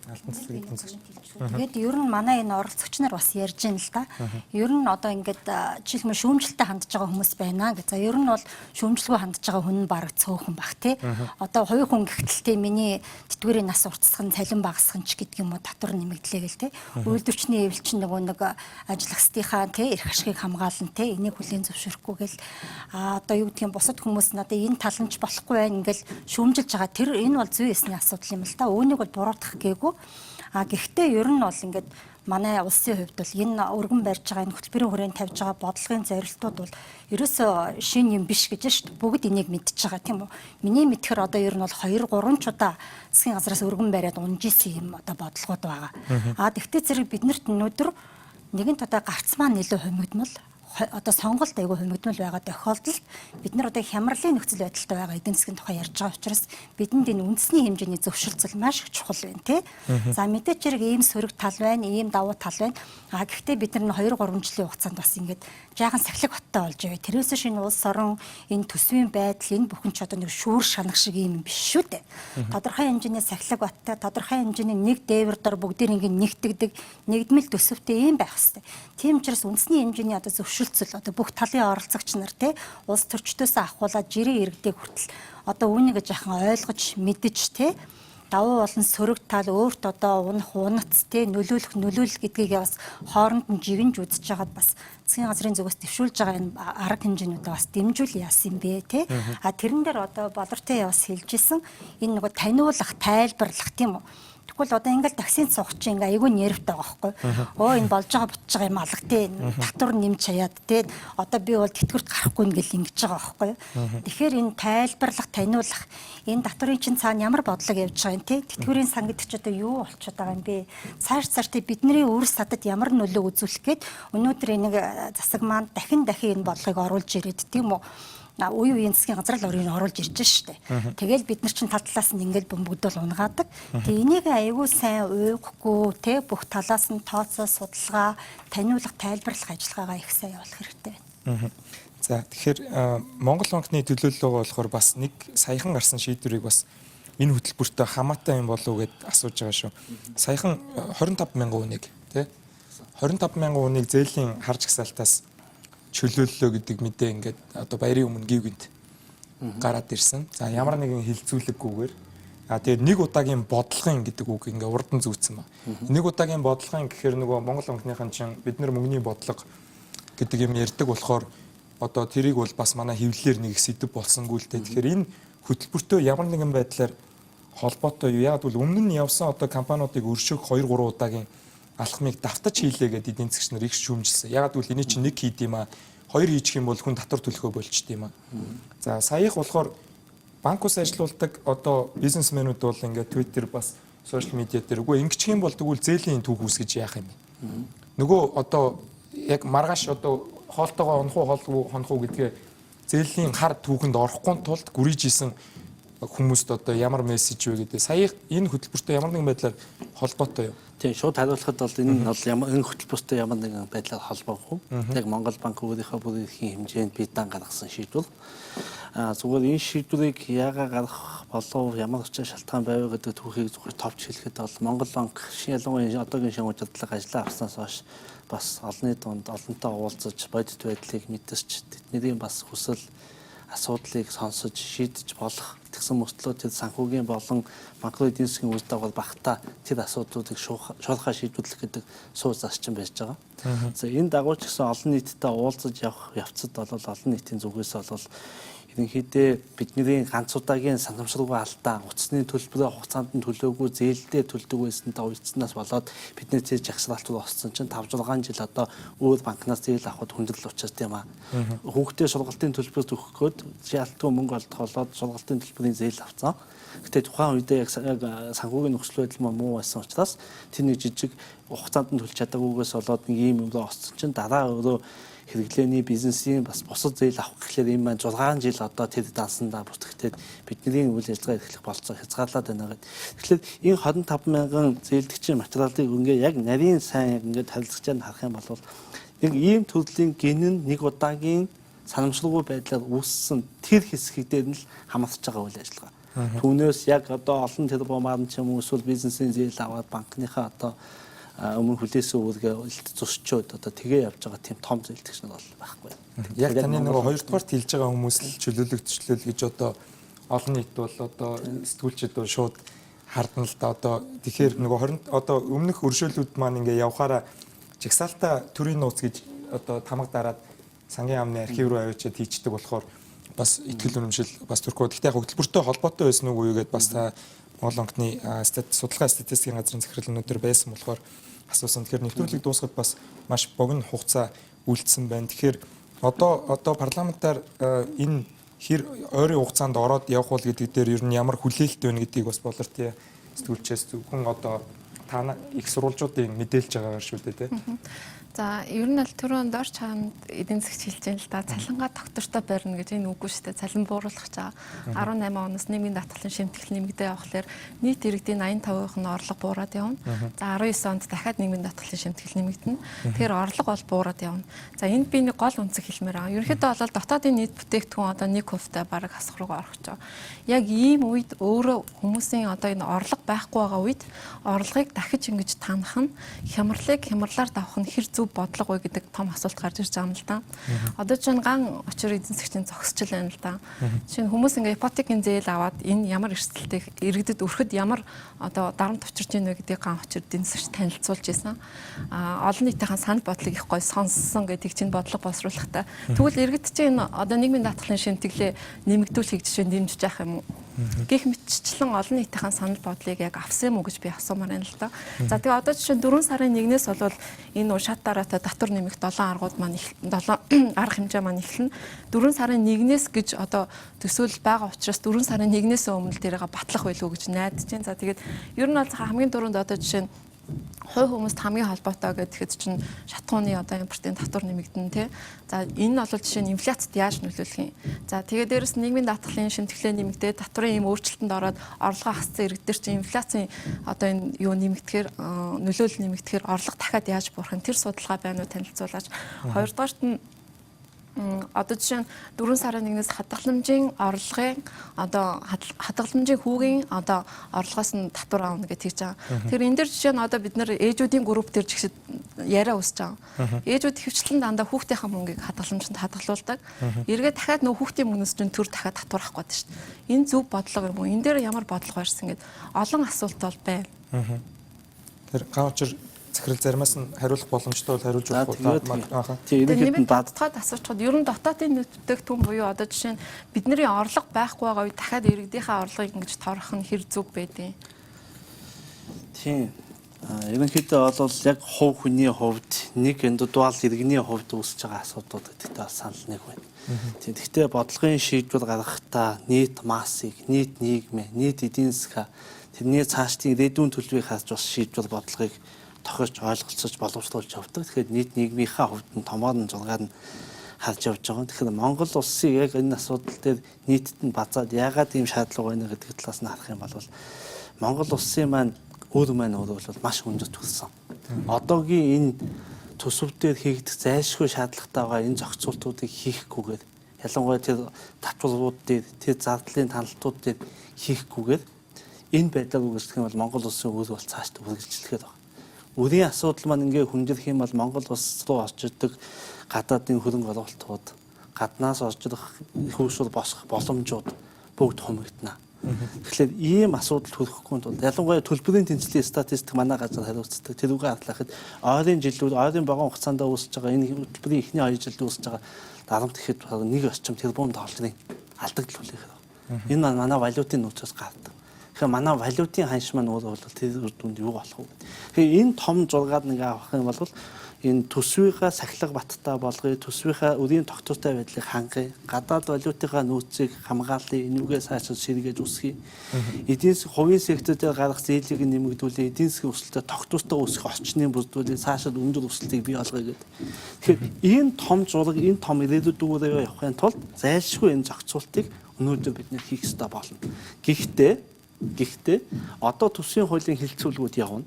Алтан цэцгийн эдийн засаг. Тэгээд ер нь манай энэ оролцогч нар бас ярьж байна л да. Ер нь одоо ингээд жишээлбэл шүүмжлэлтэй хандж байгаа хүмүүс байна гэж. За ер нь бол шүүмжлэлгүй хандж байгаа хүн нь бараг цөөхөн баг тий. Одоо хоёр хүн гэхтэл тий миний тэтгэврийн нас уртсах нь цалин багасгах нь ч гэдэг юм уу татвар нэмэгдлээ гэл тий. Үйлдвэрчний эвлэлчин нөгөө нэг ажиллагчдынхаа тий эрх ашигыг хамгаална тий. Энийг хүлээн зөвшөөрөхгүй гэл одоо юу гэдгийг бусад хүмүүс надад энэ таланч болохгүй байх ингээл шүүмжилж байгаа. Тэр энэ бол зүй эсний асуудал юм л да. Үүнийг бол буруутгах гээгүй. Гэхдээ ер нь бол ингээд манай улсын хувьд бол энэ өргөн барьж байгаа энэ хөтөлбөрийн хүрээнд тавьж байгаа бодлогын зорилтууд бол ерөөсөө шин юм биш гэж шүү дээ. Бүгд энийг мэдчихэж байгаа тийм үү. Миний мэдхээр одоо ер нь бол 2-3 ч удаа засгийн газраас өргөн бариад унж исэн юм одоо бодлогууд байгаа. Тэгвэл зэрэг биднэрт өнөөдөр нэгэн удаа гарц маань илүү хумигдмал одоо сонголт айгүй хумигдмал байгаа тохиолдолд бид нар одоо хямралын нөхцөл байдалтай байгаа эдийн засгийн тухай ярьж байгаа учраас бидэнд энэ үндэсний хэмжээний зөвшөлтсөл маш их чухал байна тий. За мэдээч хэрэг ийм сөрөг тал байна, ийм давуу тал байна. Гэхдээ бид нар 2-3 жилийн хугацаанд бас ингээд жаахан сахилах баттай болж яваа. Тэрээс шинэ улс орон энэ төсвийн байдал энэ бүхэн ч одоо нэг шүүр шанах шиг юм биш шүү дээ. Тодорхой хэмжээний сахилах баттай, тодорхой хэмжээний нэг дээвэр дор бүгдээр ингээд нэгтгэдэг, нэгдмэл төсөвтэй юм байх хэрэгтэй. Тийм учраас үндэсний хэмжээний одоо зөвшөлтсөл одоо бүх талын оролцогч нар тий улс төрчдөөс ахуулаад жирийн иргэдэг хүртэл одоо үүнийг жаахан ойлгож мэдэж тий давуу болон сөрөг тал өөрт одоо унах унац тий нөлөөлөх гэдгийг бас хооронд нь жигэнж үзэж байгаад бас засгийн газрын зүгээс дэвшүүлж байгаа энэ арга хэмжээнүүдээ бас дэмжүүл яасан бэ тий тэрэн дээр одоо болортой явас хэлжсэн энэ нөгөө таниулах тайлбарлах тийм үү Тэгвэл одоо ингээл таксинд суух чинь ингээ айгүй нервтэй байгаа байхгүй. Оо энэ болж байгаа бутж байгаа юм алга те татвар нэмж хаяад те одоо би бол тэтгэврт гарахгүй ингээл ингэж байгаа байхгүй. Тэгэхээр энэ тайлбарлах, таниулах энэ татврын чинь цаана ямар бодлого явж байгаа юм те тэтгэврийн сан гэдэг ч одоо юу болчиход байгаа юм бэ? Цааш те бидний өөрс садад ямар нөлөө үзүүлэх гээд өнөөдөр энийг засаг маань дахин энэ бодлогыг оруулж ирээд тийм үү? Үе үеийн засгийн газар л өөрийг оруулж ирж штэ. Тэгэл бид нар чинь тал талаас нь ингээд бөмбөгдөл унгаадаг. Тэгээ энийг аягүй сайн уйгахгүй те бүх талаас нь тооцоо судалгаа, таниулах, тайлбарлах ажиллагаагаа их сайн явуулах хэрэгтэй байна. За тэгэхээр Монгол банкны төлөөллөгөө болохоор бас нэг саяхан гарсан шийдвэрийг бас энэ хөтөлбөртөө хамаатай юм болов уу гэд асууж байгаа шүү. Саяхан 25,000 хүнийг тий 25,000 хүнийг зээлийн харж гсалтаас чөлөөллөө гэдэг мэдээ ингээд одоо баярын өмнө гів гинт гараад ирсэн. За ямар нэгэн хилцүүлэггүйгээр тэгээд нэг удаагийн бодлогын гэдэг үг ингээд урд нь зүүцсэн ба. Нэг удаагийн бодлогын гэхээр нөгөө Монгол банкныхан чинь бид нар мөнгөний бодлого гэдэг юм ярьдаг болохоор одоо тэрийг бол бас манай хэвлэлээр нэг сэдв болсонгүй л дээ. Тэгэхээр энэ хөтөлбөртөө ямар нэгэн байдлаар холбоотой юу? Яг бол өмнө нь явсан одоо компаниудыг өршөөх 2-3 удаагийн алхмыг давтаж хийлээ гэдэг эдийн засгч нар их шүүмжилсэн. Яг бол эний чинь нэг хийд юм аа. Хоёр хийчих юм бол хүн татвар төлөхөө болчт юм аа. За саях болохоор банк ус ажилуулдаг одоо бизнесмэнүүд бол ингээд Twitter бас сошиал медиа дээр үгүй ингэчих юм бол тэгвэл зээлийн түүх үүсгэж яах юм бэ? Нөгөө одоо яг маргааш одоо хоолтойгоо хонох уу гэдгээ зээлийн хар түүхэнд орохгүй тулд гүрийж исэн хүмүүст одоо ямар мессеж вэ гэдэг. Сая энэ хөтөлбөртэй ямар нэгэн байдлаар холбоотой юу? Тийм шууд хариулахад бол энэ нь бол ямар энэ хөтөлбөртэй ямар нэгэн байдлаар холбоогүй. Яг Монгол банк өөрийнхөө бүрийн хэмжээнд бие даан гаргасан шийдвэр. Зүгээр энэ шийдвэрийг яагаад гаргах болов ямар ч шалтгаан байв гэдэг түүхийг зүгээр товч хэлэхэд бол Монгол банк ялангуяа одоогийн шинэ удирдлага ажиллаа авснаас хойш бас олонний дунд олонтой уулзаж бодит байдлыг мэдэрч тэдний бас хүсэл асуудлыг сонсож шийдэж болох тэгсэн мөртлөө тэр санхүүгийн болон банкны эдийн засгийн үйл дагавар багтаа тэр асуудлуудыг шуурхай шийдвэрлэх гэдэг суур зарчим байж байгаа. За энэ дагуу ч гэсэн олон нийттэй уулзаж явах явцад бол олон нийтийн зүгээс бол ерөнхийдөө бидний ганц удаагийн санамсаргүй алдаа утасны төлбөрийн хугацаанд нь төлөөгүй зээлдээ төлдөг байсан та үйлцснаас болоод бидний зээл жагсаалтууд болсон чинь 5-6 жил одоо өөр банкнаас зээл авахд хүндрэл учирт юм аа. Хүүхдээ сургалтын төлбөрт өгөхөд шаалтгүй мөнгө олдохолоод сургалтын төлбөрийн зээл авцсан. Гэтэ тухайн үедээ яг санхүүгийн нөхцөл байдал муу байсан учраас тэр нэг жижиг хугацаанд нь төлж чадаагүйгээс болоод нэг ийм юм руу орсон чинь дараа өөрөө хэрэглээний бизнесийн бас бусад зээл авах гэхлээр энэ маань 6 жил одоо тэр дансандаа бүтгэхтэй бидний үйл ажиллагаа эрхлэх болцоо хязгаарлаад байна гэдэг. Тэгэхээр энэ 25,000 зээлдэгчийн материалыг ингээ яг нарийн сайн ингээд харилцагчаар харах юм бол нэг ийм төрлийн гинэн нэг удаагийн санамсаргүй байдлаар үүссэн тэр хэсгийг дээр нь л хамаарч байгаа үйл ажиллагаа. Түүнээс яг одоо олон тэрбумаар ч юм уу эсвэл бизнесийн зээл аваад банкныхаа одоо өмнө хүлээсэн үүргээ зөрчөөд одоо тэгээ явж байгаа тийм том зээлдэгч нар бол байхгүй. Яг таны нөгөө хоёрдугаарт хэлж байгаа хүмүүс л чөлөөлөгдчлөл гэж одоо олон нийт бол одоо сэтгүүлчид бол шууд хардан л да одоо тэгэхээр нөгөө 20 одоо өмнөх өршөөлүүд маань ингээ явхаараа жагсаалтаа төрийн нууц гэж одоо тамга дараад сангийн яамны архив руу авчиад хийчдэг болохоор бас итгэл үнэмшил бас төрхөө. Гэхдээ яг хөтөлбөртэй холбоотой байсан уу гэгээд бас та Монгол банкны судалгаа статистикийн газрын захирал өнөдөр байсан болохоор асуусан. Тэгэхээр нэвтрүүлгийг дуусгахад бас маш богино хугацаа үлдсэн байна. Тэгэхээр одоо парламентаар энэ хэр ойрын хугацаанд ороод явах бол гэдэг дээр ер нь ямар хүлээлт байна гэдгийг бас болортой сэтгүүлчээс зөвхөн одоо та их сурвалжуудын мэдээлж байгаагаар шүү дээ тийм. За ер нь аль түрүүн дорч хаанд эдийн засгч хэлж байна л да. Цалингаа доктортой барина гэж энэ үгүй шүү дээ. Цалин бууруулах чаа. 18 оноос нийгмийн даатгалын шимтгэл нэмэгдээ явахлаар нийт иргэдийн 85% нь орлого буураад явна. За 19 онд дахиад нийгмийн даатгалын шимтгэл нэмэгдэнэ. Тэгэхээр орлого бол буураад явна. За энд би нэг гол үнцэг хэлмээр байгаа. Ерөнхийдөө бол дотоодын нийт бүтээгдэхүүн одоо 1% бараг хасах руу орох гэж байгаа. Яг ийм үед өөрөө хүмүүсийн одоо энэ орлого байхгүй байгаа үед орлогыг дахиж ингэж танах нь хямралаар давах нь хэр зөв бодлого вэ гэдэг том асуулт гарч ирж байгаа юм л да. Одоо чинь ган очир эзэн засгийн зогсчл байна л да. Жишээ нь хүмүүс ингээ ипотекийн зээл аваад энэ ямар эрсдэлтэй иргэдэд өрөхөд ямар одоо дарамт учирч ийн вэ гэдгийг ган очир эзэн засгч танилцуулж байсан. Олон нийтийн санал бодлыг их гой сонссон гэдэг чинь бодлого боловсруулахтай. Тэгвэл иргэд чинь одоо нийгмийн даатгалын шимтгэлээ нэмэгдүүлэхийг жишээ нь дэмжиж яах юм уу? Гэх мэтчлэн олон нийтийн санал бодлыг яг авсан юм уу гэж би асуумаар байна л да. За тэгээ одоо жишээ нь 4 сарын 1-ээс бол энэ шат дараатай татвар нэмэх 7 аргууд маань 7 арга хэмжээ маань эхэлнэ. 4 сарын 1-ээс гэж одоо төсөөлөл байгаа учраас 4 сарын 1-ээс өмнө тэрийг батлах байлгүй гэж найдаж байна. За тэгээд ер нь бол хамгийн дөрөнд одоо жишээ нь хувь хүмүүст хамгийн холбоотой гэхэд чинь шатхууны одоо импортын татвар нэмэгдэн тий. За энэ нь бол жишээ нь инфляцид яаж нөлөөлөх юм. За тэгээд дээрэс нь нийгмийн даатгалын шимтгэлээ нэмэгдээд татварын ийм өөрчлөлтөнд ороод орлогоо хассан иргэдэр чинь инфляцийн одоо энэ юу нэмэгдэхээр нөлөөлөл нэмэгдэхээр орлого дахиад яаж буурах нь тэр судалгаа байна уу танилцуулаач. Хоёрдугаарт нь одоо жишээ нь 4 сарын 1-ээс хадгаламжийн орлогын одоо хадгаламжийн хүүгийн одоо орлогоос нь татвар аавна гэж хэлж байгаа. Тэгэхээр энэ дэр жишээ нь одоо бид нэр ээжүүдийн групп төр жигшэд яриа үүсэж байгаа. Ээжүүд хөвчлэн дандаа хүүхдийнхээ мөнгийг хадгаламжинд хадгалуулдаг. Эргээд дахиад нөө хүүхдийн мөнгнөөс чинь төр дахиад татварах гээд шүү дээ. Энэ зөв бодлого юм уу? Энэ дээр ямар бодлого барьсан гэд олон асуулт бол байна. Тэр гаучир захирал заримаас нь хариулах боломжтой бол хариулж болох. Тийм нэмээд бадтгаад асуучхад ер нь дотоодын нөтөдөгтөн буюу одоо жишээ нь бидний орлого байхгүй байгаа үед дахиад иргэдийнхээ орлогыг ингэж торох нь хэр зүг байдیں۔ Тийм. Ерөнхийдөө бол яг хувь хүний хувьд нэг индивидуал иргэний хувьд үүсэж байгаа асуудлууд гэдэгт санал нэг байна. Тийм. Гэхдээ бодлогын шийдвэр гаргахдаа нийт массыг, нийт нийгмээ, нийт эдийн засгаа тэрний цаашдын ирээдүйн төлөвийг харж бас шийдвэр бодлогыг тохирч ойлголцож боловсруулж явдаг. Тэгэхээр нийт нийгмийнхаа хувьд нь томоор нь зургаар нь харж явж байгаа. Тэгэхээр Монгол улсын яг энэ асуудал дээр нийтэд нь базаад яагаад ийм шаардлага байна гэдэг талаас нь харах юм бол Монгол улсын маань өөрөө бол маш өндөр төлсөн. Одоогийн энэ төсөв дээр хийгдэх зайлшгүй шаардлагатай байгаа энэ зохицуултуудыг хийхгүйгээр ялангуяа тэр татварууд дээр тэр зардлын таналтууд дээр хийхгүйгээр энэ байдлаар үргэлжлэх юм бол Монгол улсын өөрөө бол цаашдаа үргэлжлэхэд байна. Үрийн асуудал маань ингээ хүндрэх юм бол Монгол улс руу орж ирдэг гадаадын хөрөнгө оруулалтууд, гаднаас орж ирэх хөөсвөр босох боломжууд бүгд хумигдана. Тэгэхээр ийм асуудал хүрэхгүй тул ялангуяа төлбөрийн тэнцлийн статистик манай газар хариуцдаг. Тэрүүгээ харлахад ойрын жилүүд, ойрын багаан хугацаанд үүсэж байгаа энэ төлбөрийн эхний 2 жилд үүсэж байгаа дарамт гэхэд нэг орчим тэрбум долларын алдагдал болох юм. Энэ манай валютын нөөцөөс гардаг. Тэгэхээр манай валютын ханш маань өөрөө бол тэр үр дүнд юу болох вэ? Тэгэхээр энэ том зургаад нэг авах юм бол энэ төсвийнхаа сахилга баттай болгоё, төсвийнхаа өрийн тогтвортой байдлыг хангая, гадаад валютынхаа нөөцийг хамгаалъя, энүүгээ сайжруулж сэргээж үсгэе. Эдийн засгийн хувийн сектор дээр гарах зээлийг нэмэгдүүлээ, эдийн засгийн өсөлтөд тогтвортой өсөх орчныг бүрдүүлээ, цаашид өндөр өсөлтийг бий болгоё гэдэг. Тэгэхээр энэ том зураг, энэ том ирээдүйдүүрээ явахын тулд зайлшгүй энэ зохицуултыг өнөөдөр бид нэр хийх ёстой болно. Гэхдээ одоо төсвийн хуулийн хилцүүлгүүд явна.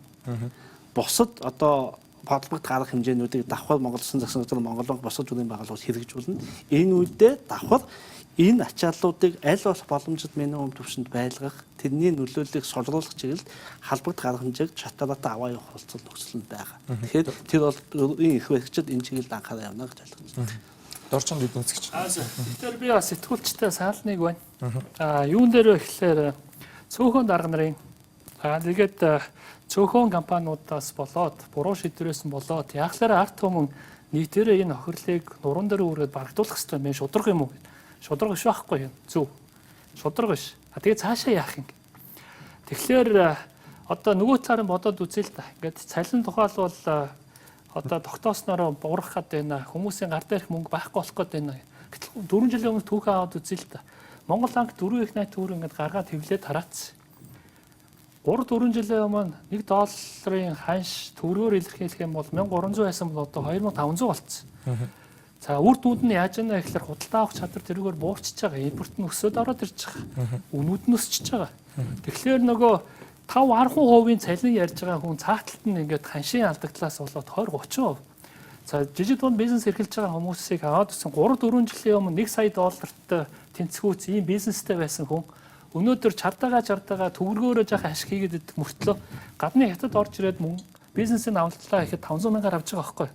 Бусад одоо бодлогот гарах хэмжээнүүдийг давхар Монгол Улсын засгийн газар, Монгол банк босож үеийн байгууллагууд хэрэгжүүлнэ. Энэ үедээ давхар энэ ачааллуудыг аль болох боломжит минимум түвшинд байлгах, тэрний нөлөөллийг солиулах чиглэлд халбагт гарах хэмжээг шатараатай аваа явах хөлцөл нөхцөл нь байгаа. Тэгэхээр тэр бол их баригчид энэ чиглэлд анхаарал явна гэж ойлгож байна. Дорчонд эдийн засгч. Тэгэхээр би бас сэтгүүлчтэй санал нэг байна. Юун дээр вэ гэхээр цөөхөн дарга нарын тэгээд цөөхөн компаниудаас болоод буруу шийдвэрээс нь болоод яахлаараа арт түмэн нийтээрээ энэ охирлыг нуруунд дээр үргээд барагдуулах хэрэгтэй юм шудраг юм уу гэд. Шудраг биш байхгүй юм. Зөв. Шудраг биш. Тэгээ цаашаа яах юм. Тэгэхээр одоо нөгөө талаар бодоод үзье л да. Ингээд цалин тухайлбал одоо тогтооснороо буурах гээд байна. Хүмүүсийн гар дээрх мөнгө байхгүй болох гээд байна. Гэтэл 4 жилийн өмнө түүхээ аваад үзье л да. Монгол банк 4 их найт төгрөг ингээд гаргаад хэвлээд тараацсан. 3-4 жилийн өмнө $1 ханш төгрөгөөр илэрхийлэх юм бол 1300 байсан бол одоо 2500 болцсон. За үр дүнд нь яаж яана гэхээр худалдаа авах чадвар тэрүүгээр буурчиж байгаа. Импорт нь өсөд ороод ирж байгаа. Үнүүд нь өсөж байгаа. Тэгэхээр нөгөө 5-10% цалин ярьж байгаа хүн цааталт нь ингээд ханшийн алдагдлаас болоод 20-30%. За жижиг дунд бизнес эрхэлж байгаа хүмүүсийг аваад өссөн 3-4 жилийн өмнө $1 сая тэнцвүүц ийм бизнестэй байсан хүн өнөөдөр чардаагаа төгрөгөөрөө жаахан ашиг хийгээд идэх мөртлөө гадны хятад орж ирээд бизнесийн авалтлаа ихэд 500,000-аар авч байгаа байхгүй.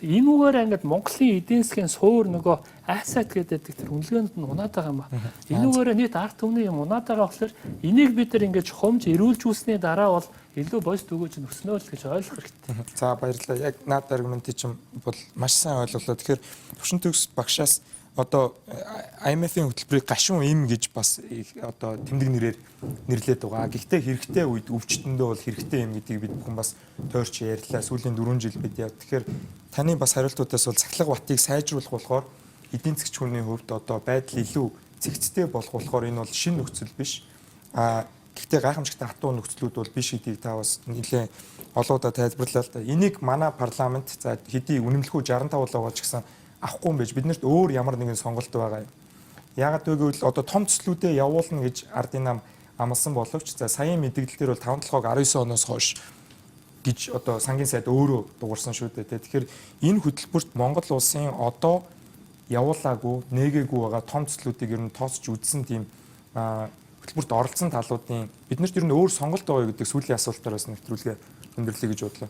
Тэгээ энүүгээр ингээд Монголын эдийн засгийн суур нөгөө asset гэдэг тэр үнэлгээнд нь унаад байгаа юм ба. Энүүгээр нийт арт түмний юм унаад байгаа болохоор энийг бид нар ингээд хомж эрүүлж үүсний дараа бол илүү бос төгөөж өснөө л гэж ойлгох хэрэгтэй. За баярлалаа. Яг наад аргументыг чинь бол маш сайн ойлголоо. Тэгэхээр төвшин төгс багшаас одоо IMF-ийн хөтөлбөрийг гашуун эм гэж бас одоо тэмдэг нэрээр нэрлэдэг байгаа. Гэхдээ хэрэгтэй үед өвчтөндөө бол хэрэгтэй юм гэдгийг бид бүхэн бас тойрч ярьлаа. Сүүлийн 4 жил бид яв. Тэгэхээр таны бас хариултуудаас бол цахилгаан батыг сайжруулах болохоор эдийн засгч хүний хувьд одоо байдал илүү цэгцтэй болох болохоор энэ бол шинэ нөхцөл биш. Гэхдээ гайхамшигтай хатуу нөхцлүүд бол биш гэдгийг та бас нэлээд олоодаа тайлбарлаа л да. Энийг манай парламент за хэдий үнэмлэхүү 65 байгаа ч гэсэн авахгүй юм байж биднэрт өөр ямар нэгэн сонголт байгаа юм. Яагаад гэвэл одоо том төслүүдэд явуулна гэж ардын нам амласан боловч за саяын мэдээлэл дээр бол 5-7-9 оноос хойш гэж одоо сангийн сайд өөрөө дуурсан шүү дээ. Тэгэхээр энэ хөтөлбөрт Монгол улсын одоо явуулаагүй, нээгээгүй байгаа том төслүүдийг ер нь тооцож үзсэн тийм хөтөлбөрт оролцсон талуудын биднэрт ер нь өөр сонголт байгаа гэдэг сүүлийн асуултаар бас нэвтрүүлгээ өндөрлөе гэж бодлоо.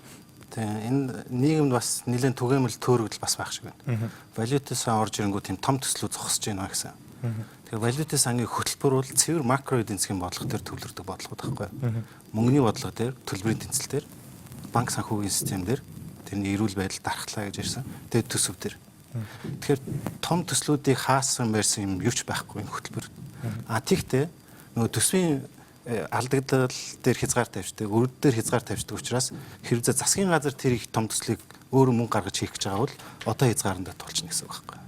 Тэгээ энэ нийгэмд бас нэлээд түгээмэл төөрөгдөл бас байх шиг байна. Валютын сан орж ирэнгүү тийм том төслүүд зогсож байна гэсэн. Тэгэхээр валютын сангийн хөтөлбөр бол цэвэр макро эдийн засгийн бодлого дээр төвлөрдөг бодлого байхгүй. Мөнгөний бодлого дээр, төлбөрийн тэнцэл дээр, банк санхүүгийн систем дээр тэрний эрүүл байдал дархлаа гэж ярьсан. Тэгээд төсөв дээр. Тэгэхээр том төслүүдийг хаасан байсан юм юу ч байхгүй энэ хөтөлбөр. Тэгтээ нөгөө төсвийн алдагдал дээр хязгаар тавьждаг, өрөд дээр хязгаар тавьждаг учраас хэрвээ засгийн газар тэр их том төслийг өөрөө мөнгө гаргаж хийх гэж байгаа бол одоо хязгаарандаа тулчна гэсэн үг байхгүй.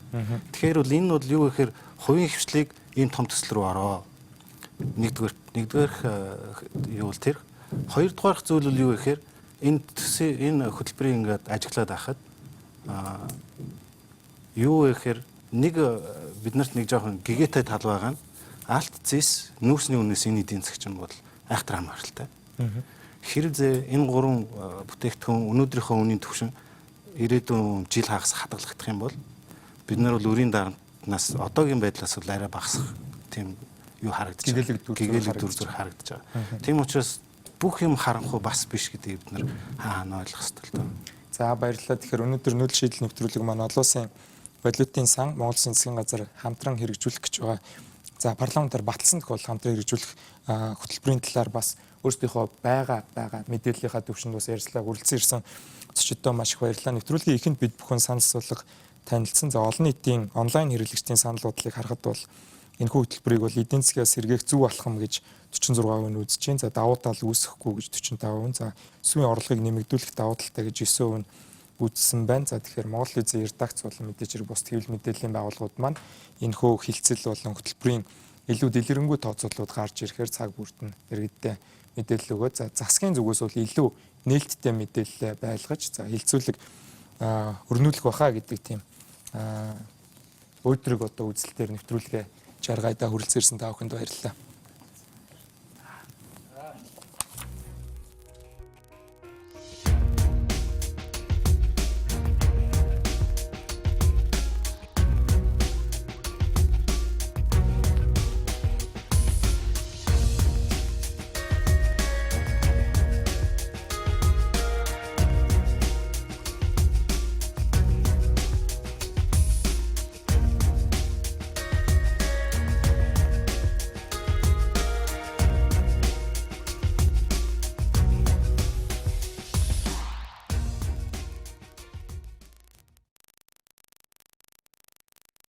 Тэгэхээр бол энэ бол юу гэхээр хувийн хвшлийг ийм том төсөл рүү ороо. Нэгдүгээр юу бол тэр. Хоёрдугаарх зүйл бол юу гэхээр энэ хөтөлбөрийг ингээд ажиглаад байхад юу гэхээр биднэрт нэг жоохон гэгээтэй тал байгаа нь алт зис нүүрсний үнээс энэ эдийн засгч нь бол айхтар хамааралтай. Хэрвээ энэ гурван бүтээгдэхүүн өнөөдрийнхөө үнийн түвшин ирээдүйн жил хагас хадгалагдах юм бол бид нар бол өрийн дарамтнаас одоогийн байдлаас бол арай багасах тийм юу харагдаж байгаа. Гэгээлэг дүр зураг харагдаж байгаа. Тийм учраас бүх юм харанхуй бас биш гэдгийг бид нар хаана ойлгох ёстой л доо. За баярлалаа. Тэгэхээр өнөөдөр нүүдэл шийдэл нэвтрүүлэг маань олон улсын валютын сан Монгол Улсын засгийн газар хамтран хэрэгжүүлэх гэж байгаа. За парламентаар баталсан тохиол хамтран хэрэгжүүлэх хөтөлбөрийн талаар бас өөрсдийнхөө байгаа мэдээллийнхаа төвшөнд бас ярьцлага үргэлжлэн ирсэн зочдоо маш их баярлалаа. Нэвтрүүлгийн эхэнд бид бүхэн санал асуулга танилцсан. За олон нийтийн онлайн хэрэглэгчдийн санал бодлыг харахад бол энэхүү хөтөлбөрийг бол эдийн засгаас сэргээх зөв алхам гэж 46% нь үзэж байна. За давуу тал үүсэхгүй гэж 45%. За сүмийн орлогыг нэмэгдүүлэх давуу талтай гэж 9% үзсэн байна. За тэгэхээр Монгол Визийн редакц болон мэдээж хэрэг бус хэвлэл мэдээллийн байгууллагууд маань энэхүү хилцэл болон хөтөлбөрийн илүү дэлгэрэнгүй тооцоололууд гарч ирэхээр цаг бүрт нь иргэдтэй мэдээлэл өгөө. За засгийн зүгээс бол илүү нээлттэй мэдээлэл байлгаж за хилцүүлэг өрнүүлэх баха гэдэг тийм өөдрөг одоо үзэлтээр нэвтрүүлгээ жаргайдаа хүрэлцээрсэн та бүхэнд баярлалаа.